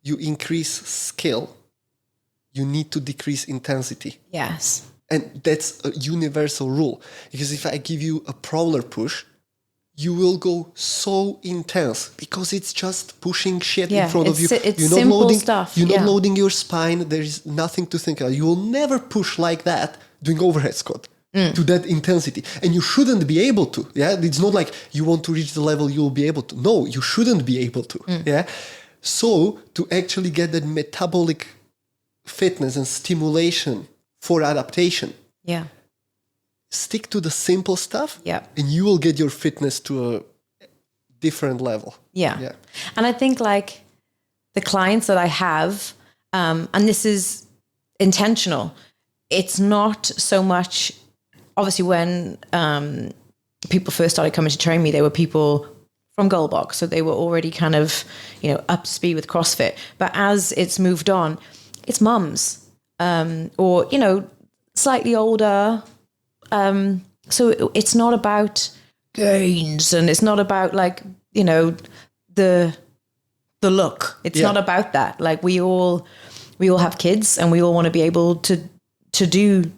you increase skill, you need to decrease intensity. Yes. And that's a universal rule. Because if I give you a prowler push, you will go so intense because it's just pushing shit in front of you. It's you're not simple loading stuff. You're not loading your spine. There is nothing to think about. You will never push like that doing overhead squat to that intensity. And you shouldn't be able to. Yeah, it's not like you want to reach the level you'll be able to. No, you shouldn't be able to. Yeah. So to actually get that metabolic fitness and stimulation for adaptation. Yeah. Stick to the simple stuff, and you will get your fitness to a different level. Yeah. And I think like the clients that I have, and this is intentional, it's not so much, obviously when people first started coming to train me, they were people from Goalbox, so they were already kind of, up to speed with CrossFit. But as it's moved on, it's mums, or, slightly older. So it's not about gains, and it's not about like, the look. It's not about that. Like we all have kids, and we all want to be able to do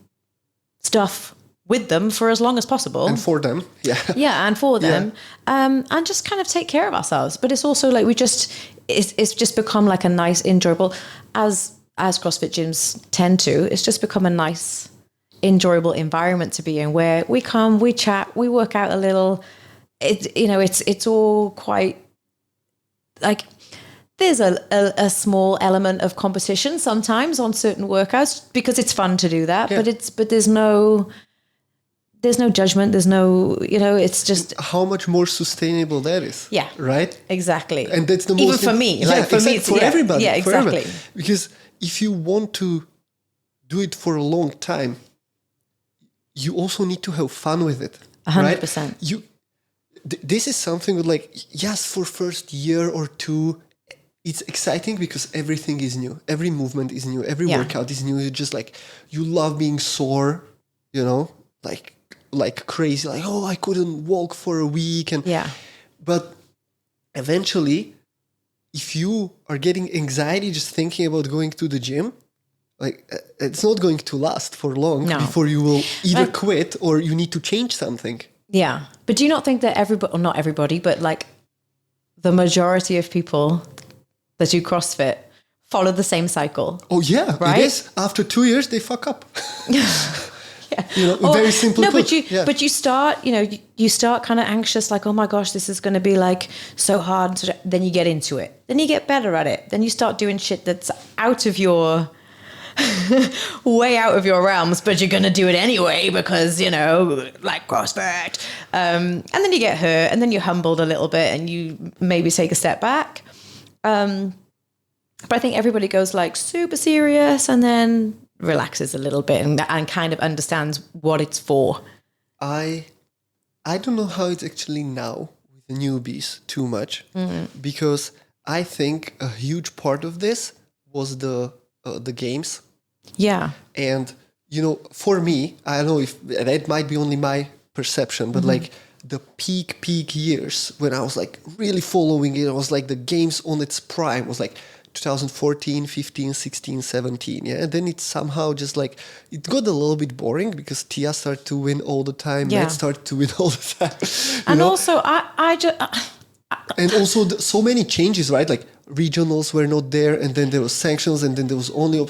stuff with them for as long as possible. And for them. Yeah. Yeah. And for them. And just kind of take care of ourselves. But it's also like it's just become like a nice, enjoyable, as CrossFit gyms tend to, it's just become a nice, enjoyable environment to be in, where we come, we chat, we work out a little. It's all quite like, there's a small element of competition sometimes on certain workouts, because it's fun to do that. Yeah. But there's no judgment. There's no, it's just how much more sustainable that is. Yeah. Right. Exactly. And that's the most, even for me, like for me, for everybody. Yeah, exactly. Everybody. Because if you want to do it for a long time, you also need to have fun with it. 100%. Right? This is something with like, yes, for first year or two, it's exciting because everything is new. Every movement is new. Every workout is new. It's just like, you love being sore, like crazy. Like, oh, I couldn't walk for a week. But eventually, if you are getting anxiety just thinking about going to the gym, like it's not going to last for long before you will either quit or you need to change something. Yeah. But do you not think that everybody, or not everybody, but like the majority of people that do CrossFit follow the same cycle? Oh yeah, right? It is. After 2 years, they fuck up. Very simple. No, but you start, you start kind of anxious, like, oh my gosh, this is going to be like so hard. Then you get into it. Then you get better at it. Then you start doing shit that's out of your, way out of your realms, but you're going to do it anyway because, like CrossFit. And then you get hurt, and then you're humbled a little bit, and you maybe take a step back. But I think everybody goes like super serious and then relaxes a little bit and kind of understands what it's for. I don't know how it's actually now with the newbies too much, because I think a huge part of this was the games. Yeah. And, for me, I don't know if that might be only my perception, but like the peak years when I was like really following it, I was like the games on its prime was like 2014, 15, 16, 17. Yeah. And then it somehow just like, it got a little bit boring because Tia started to win all the time. Matt started to win all the time. And also I just... and also so many changes, right? Like regionals were not there, and then there was sanctions, and then there was only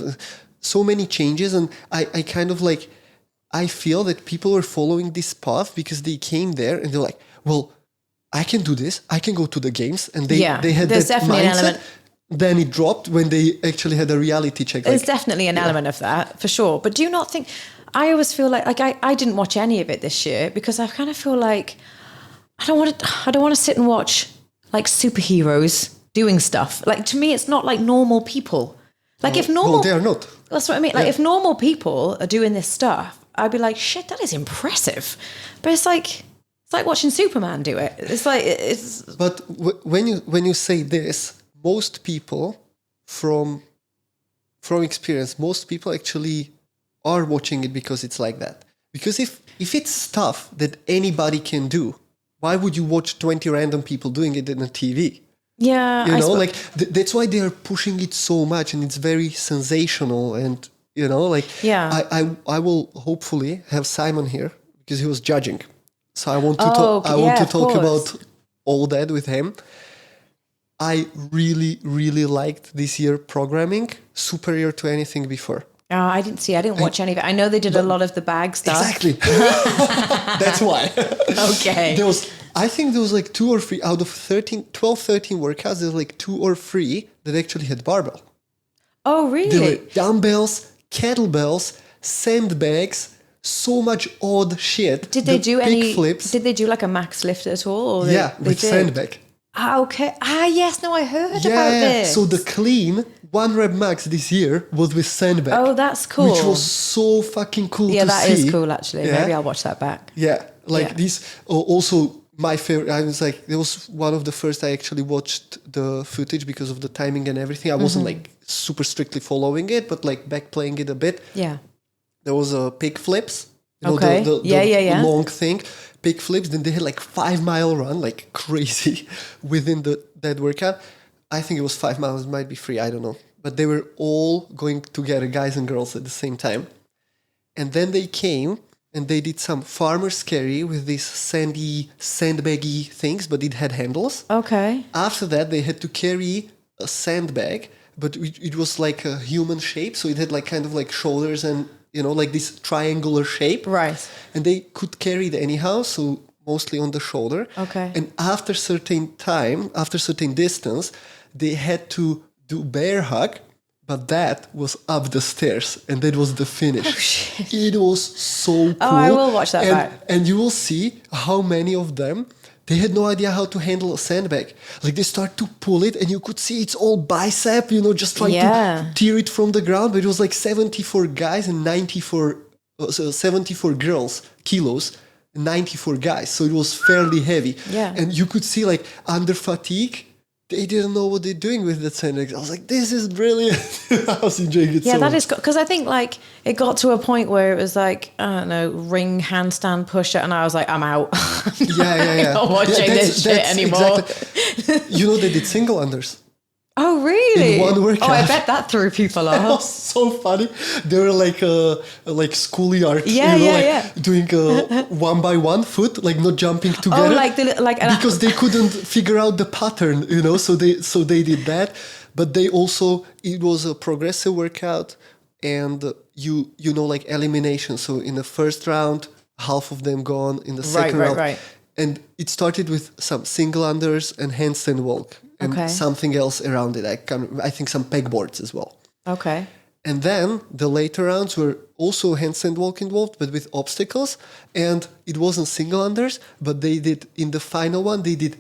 so many changes. And I kind of like, I feel that people were following this path because they came there and they're like, well, I can do this. I can go to the games. And they had that mindset. Then it dropped when they actually had a reality check. There's definitely an element of that, for sure. But do you not think, I always feel like I didn't watch any of it this year because I kind of feel like I don't want to sit and watch like superheroes doing stuff. Like, to me, it's not like normal people. Like if normal... No, they are not. That's what I mean. Like if normal people are doing this stuff, I'd be like, shit, that is impressive. But it's like watching Superman do it. It's like... But when you say this, most people from experience, most people actually are watching it because it's like that. Because if it's stuff that anybody can do, why would you watch 20 random people doing it in a TV? Yeah. That's why they are pushing it so much, and it's very sensational. And, I will hopefully have Simon here because he was judging. So I want to talk about all that with him. I really, really liked this year programming, superior to anything before. Oh, I didn't watch any of it. I know they did a lot of the bag stuff. Exactly. That's why. Okay. I think there was like 2 or 3 out of 13 workouts, there's like 2 or 3 that actually had barbell. Oh, really? There were dumbbells, kettlebells, sandbags, so much odd shit. Did they do any flips? Did they do like a max lift at all? Or with sandbag. Okay. Yes. No, I heard about this. So the clean 1 rep max this year was with sandbag. Oh, that's cool. Which was so fucking cool to see. Yeah, that is cool, actually. Yeah? Maybe I'll watch that back. Yeah. This also my favorite. I was like, it was one of the first I actually watched the footage because of the timing and everything. I wasn't like super strictly following it, but like back playing it a bit. Yeah. There was a pig flips. Okay. The long thing, pig flips. Then they had like 5 mile run, like crazy within that workout. I think it was 5 miles. It might be 3. I don't know. But they were all going together, guys and girls, at the same time. And then they came and they did some farmer's carry with these sandbaggy things, but it had handles. Okay. After that, they had to carry a sandbag, but it was like a human shape. So it had like kind of like shoulders and, like this triangular shape. Right. And they could carry it anyhow, so mostly on the shoulder. Okay. And after certain distance, they had to do bear hug, but that was up the stairs, and that was the finish. Oh, shit. It was so cool. Oh, I will watch that back. And you will see how many of them, they had no idea how to handle a sandbag. Like they start to pull it, and you could see it's all bicep, just trying to tear it from the ground. But it was like 74 guys and 74 girls, kilos, 94 guys. So it was fairly heavy. Yeah. And you could see like under fatigue, they didn't know what they're doing with that sandbag. I was like, this is brilliant. I was enjoying it so much. Yeah, that is because I think like it got to a point where it was like, I don't know, ring handstand pusher, and I was like, I'm out. Yeah. I'm not watching this shit anymore. Exactly. They did single unders. Oh, really? In one workout. Oh, I bet that threw people off. That was so funny. They were like schoolyard, doing a 1 by 1 foot, like not jumping together. Oh, because they couldn't figure out the pattern, so they did that. But they also, it was a progressive workout, and like elimination. So in the first round, half of them gone. In the second round, right. And it started with some single unders and handstand walk. And something else around it. I think some pegboards as well. Okay. And then the later rounds were also handstand walk involved, but with obstacles. And it wasn't single unders, but they did, in the final one, they did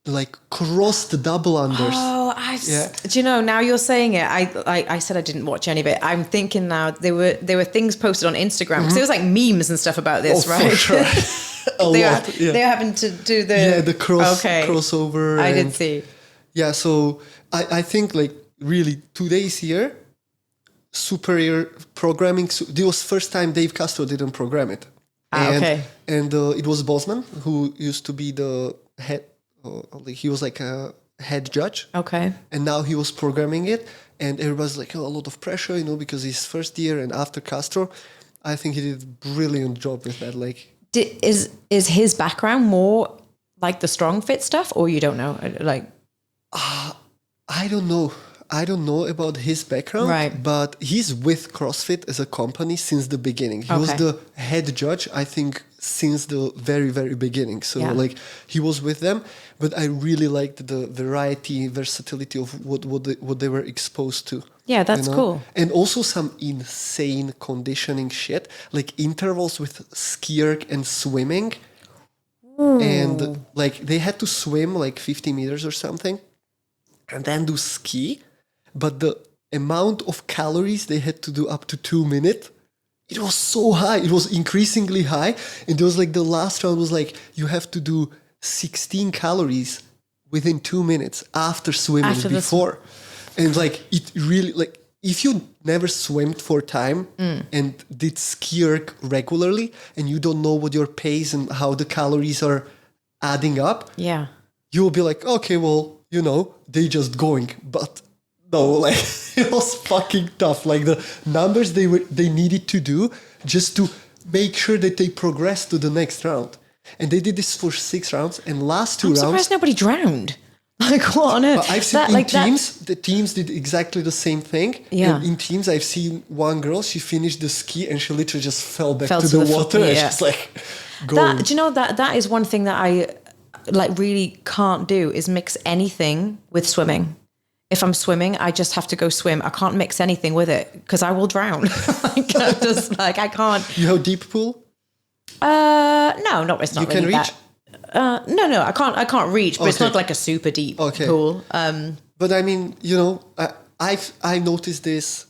like crossed double unders. Oh, do you know, now you're saying it, I said I didn't watch any of it. I'm thinking now there were things posted on Instagram, because there was like memes and stuff about this, right? For sure. They're having to do the crossover. I did see. Yeah, so I think like really today's year, superior programming. This was first time Dave Castro didn't program it. And it was Bosman who used to be the head. He was like a head judge. Okay. And now he was programming it, and everybody's like, a lot of pressure, because he's first year and after Castro. I think he did a brilliant job with that. Like, is his background more like the strong fit stuff, or you don't know? Like. I don't know. I don't know about his background, right. But he's with CrossFit as a company since the beginning. He was the head judge, I think, since the very, very beginning. So like he was with them, but I really liked the variety, versatility of what they were exposed to. Yeah, that's cool. And also some insane conditioning shit, like intervals with ski erg and swimming. Ooh. And like they had to swim like 50 meters or something, and then do ski, but the amount of calories they had to do up to 2 minutes, it was so high. It was increasingly high. And there was like the last round was like, you have to do 16 calories within 2 minutes after swimming before. And like, it really, like, if you never swimmed for time and did ski erg regularly, and you don't know what your pace and how the calories are adding up, you'll be like, okay, well, they just going, but no, like it was fucking tough. Like the numbers they needed to do just to make sure that they progress to the next round, and they did this for 6 rounds. And last 2 rounds, I'm surprised nobody drowned. Like what on earth? But I've seen the teams did exactly the same thing. Yeah. And in teams, I've seen one girl. She finished the ski and she literally just fell back to the water. And she's like, going. Do you know that is one thing that I like really can't do is mix anything with swimming. If I'm swimming, I just have to go swim. I can't mix anything with it because I will drown. I can't. You have deep pool? No, not. It's not. You really can reach? That. No, I can't reach, but it's not like a super deep pool. But I mean, I noticed this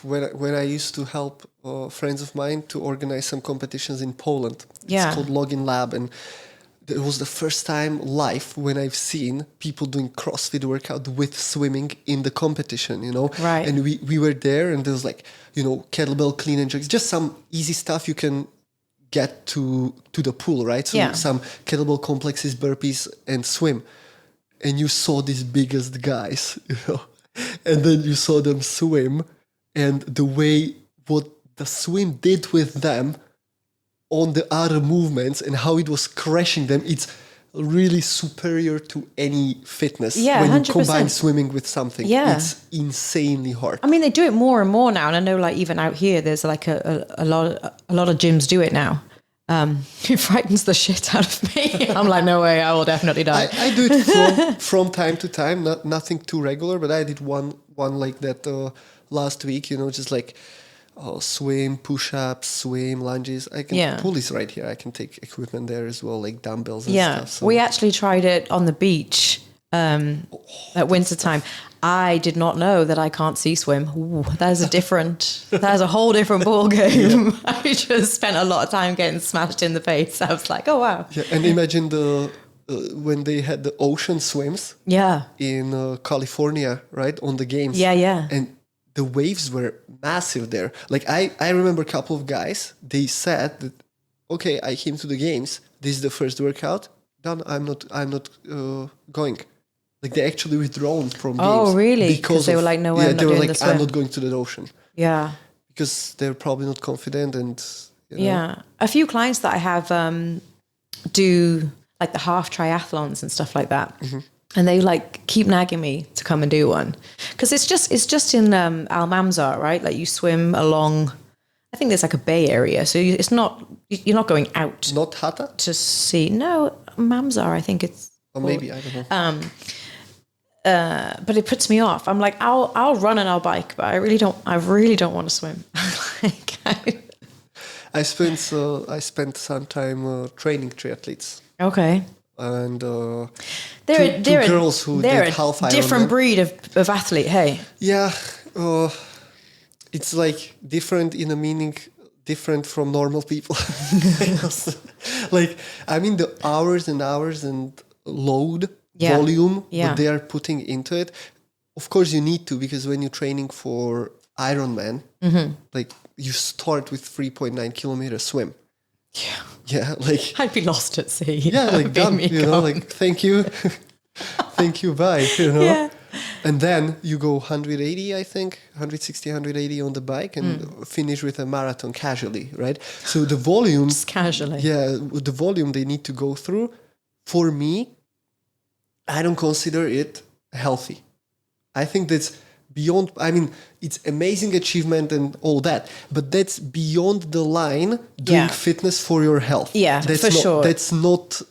when I used to help friends of mine to organize some competitions in Poland. It's called Login Lab, and it was the first time live when I've seen people doing CrossFit workout with swimming in the competition, you know? Right. And we were there, and there was like, you know, kettlebell clean and jerks, just some easy stuff you can get to the pool, right? So some kettlebell complexes, burpees, and swim. And you saw these biggest guys, you know? And then you saw them swim, and the way what the swim did with them on the other movements and how it was crashing them, it's really superior to any fitness. Yeah, when 100%. you combine swimming with something, it's insanely hard. I mean, they do it more and more now, and I know, like, even out here, there's like a lot of gyms do it now. It frightens the shit out of me. I'm like, no way, I will definitely die. I do it from time to time, nothing too regular, but I did one like that last week. You know, just like. Swim, push-ups, swim, lunges. I can pull this right here. I can take equipment there as well, like dumbbells and stuff. So. We actually tried it on the beach at winter time. I did not know that I can't sea swim. Ooh, that is a whole different ball game. I just spent a lot of time getting smashed in the face. I was like, oh wow. Yeah, and imagine when they had the ocean swims. Yeah. In California, right, on the games. Yeah. And the waves were massive there. Like I remember a couple of guys, they said that, okay, I came to the games. This is the first workout. Done. I'm not going. Like they actually withdrawn from games. Oh, really? Because they were like, no, I'm not doing this. I'm not going to the ocean. Yeah. Because they're probably not confident and. You know. Yeah. A few clients that I have do like the half triathlons and stuff like that. Mm-hmm. And they like keep nagging me to come and do one because it's just in Almanzar, right? Like you swim along. I think there's like a bay area, so you're not going out. Not Hatta to see. No, Mamzar. I think it's. Or maybe I don't know. But it puts me off. I'm like, I'll run and I'll bike, but I really don't want to swim. I spent some time training triathletes. Okay. And two they're girls who did half Ironman. Different breed of athlete, hey? Yeah, it's like different in a meaning, different from normal people. Like, I mean, the hours and hours and load, volume, what they are putting into it. Of course, you need to, because when you're training for Ironman, like you start with 3.9 kilometer swim. Yeah, like I'd be lost at sea. Yeah, like done, you know, like thank you, bye, you know. Yeah. And then you go 180, I think, 160, 180 on the bike and finish with a marathon casually, right? So the volume... Just casually. Yeah, the volume they need to go through, for me, I don't consider it healthy. I think that's beyond... I mean, it's amazing achievement and all that, but that's beyond the line doing fitness for your health. Yeah, that's for sure. That's not...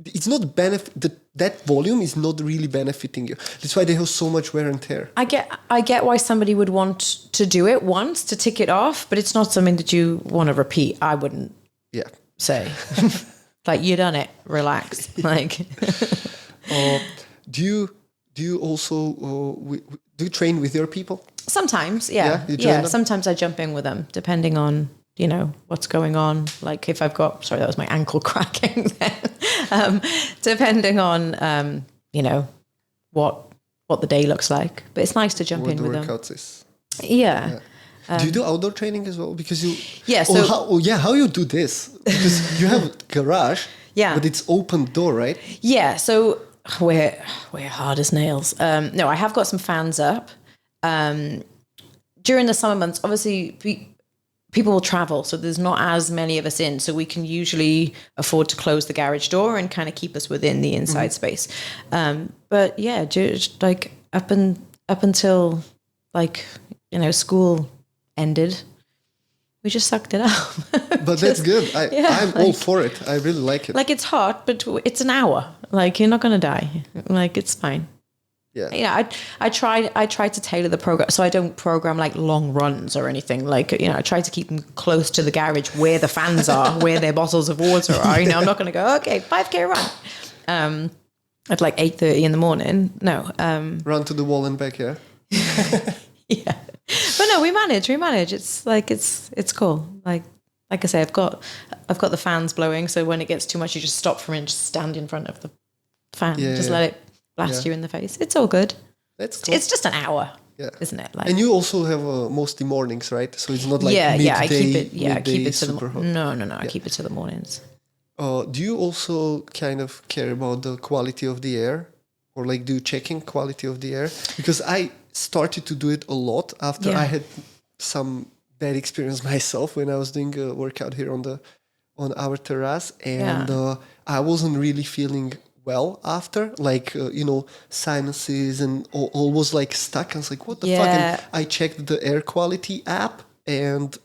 It's not benefit... That volume is not really benefiting you. That's why they have so much wear and tear. I get why somebody would want to do it once to tick it off, but it's not something that you want to repeat. I wouldn't say. Like, you done it. Relax. Like, do you also do you train with your people? Sometimes, yeah. Sometimes I jump in with them, depending on, you know, what's going on. Like if I've got, sorry, that was my ankle cracking then. Depending on, you know, what the day looks like. But it's nice to jump in with them. What the workouts is. Yeah. Do you do outdoor training as well? Because you... Yeah, so... how you do this? Because you have a garage, but it's open door, right? Yeah, so we're hard as nails. No, I have got some fans up. During the summer months, obviously... people will travel, so there's not as many of us in, so we can usually afford to close the garage door and kind of keep us within the inside space. But yeah, just like up until like, you know, school ended, we just sucked it up. But that's good. I'm all for it. I really like it. Like it's hot, but it's an hour. Like you're not going to die. Like it's fine. Yeah. Yeah, I try to tailor the program so I don't program like long runs or anything. Like, you know, I try to keep them close to the garage where the fans are, where their bottles of water are. You know, I'm not going to go, okay, 5K run at like 8:30 in the morning. No. Run to the wall and back, yeah? Yeah. But no, we manage. It's like, it's cool. Like, like I say, I've got the fans blowing. So when it gets too much, you just stop for a minute, just stand in front of the fan, just let it blast you in the face. It's all good. That's cool. It's just an hour, isn't it? Like, and you also have mostly mornings, right? So it's not like midday, I keep it to super hot. No, I keep it to the mornings. Do you also kind of care about the quality of the air, or like do you checking quality of the air? Because I started to do it a lot after I had some bad experience myself when I was doing a workout here on our terrace, and I wasn't really feeling well after, like sinuses and all was like stuck. I was like, what the fuck? And I checked the air quality app and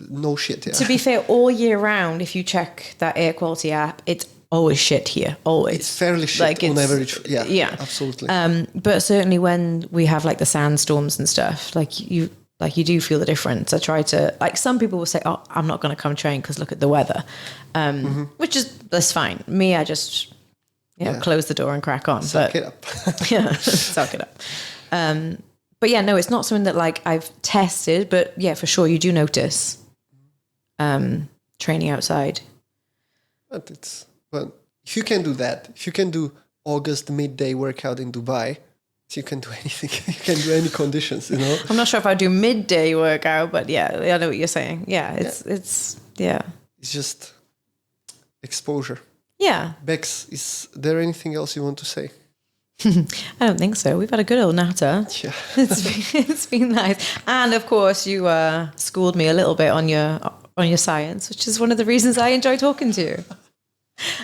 no shit. To be fair, all year round, if you check that air quality app, it's always shit here. Always. It's fairly shit on average. Yeah, absolutely. But certainly when we have like the sandstorms and stuff, like you do feel the difference. I try to, like, some people will say, oh, I'm not going to come train because look at the weather, that's fine. Me, I just close the door and crack on. Suck it up. Suck it up. But yeah, no, it's not something that like I've tested, but yeah, for sure you do notice training outside. But if you can do that, if you can do August midday workout in Dubai, you can do anything. You can do any conditions, I'm not sure if I do midday workout, but yeah, I know what you're saying. Yeah, it's It's just exposure. Yeah. Bex, is there anything else you want to say? I don't think so. We've had a good old natter. Yeah. It's been nice. And of course you schooled me a little bit on your science, which is one of the reasons I enjoy talking to you.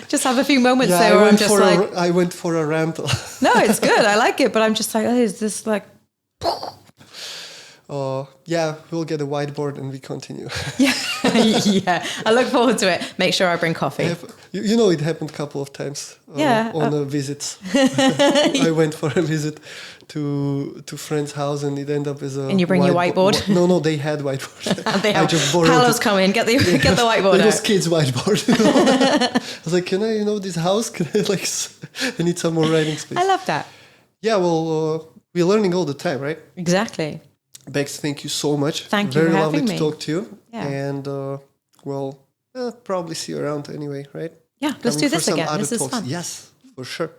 Just have a few moments there where I'm just like... I went for a rant. No, it's good. I like it. But I'm just like, oh, is this like... Yeah, we'll get a whiteboard and we continue. Yeah, I look forward to it. Make sure I bring coffee. It happened a couple of times on visits. I went for a visit to friend's house and it ended up as a... And you bring your whiteboard? No, they had whiteboard. They I just borrowed Paolo's come in, get the whiteboard It was kids' whiteboard. I was like, can I, this house? Can I, I need some more writing space. I love that. Yeah, well, we're learning all the time, right? Exactly. Bex, thank you so much. Thank you for having me. Very lovely to talk to you. Yeah. And, probably see you around anyway, right? Yeah, let's do this again. This is fun. Yes, for sure.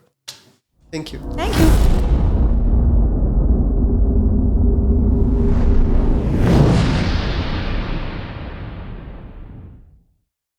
Thank you. Thank you.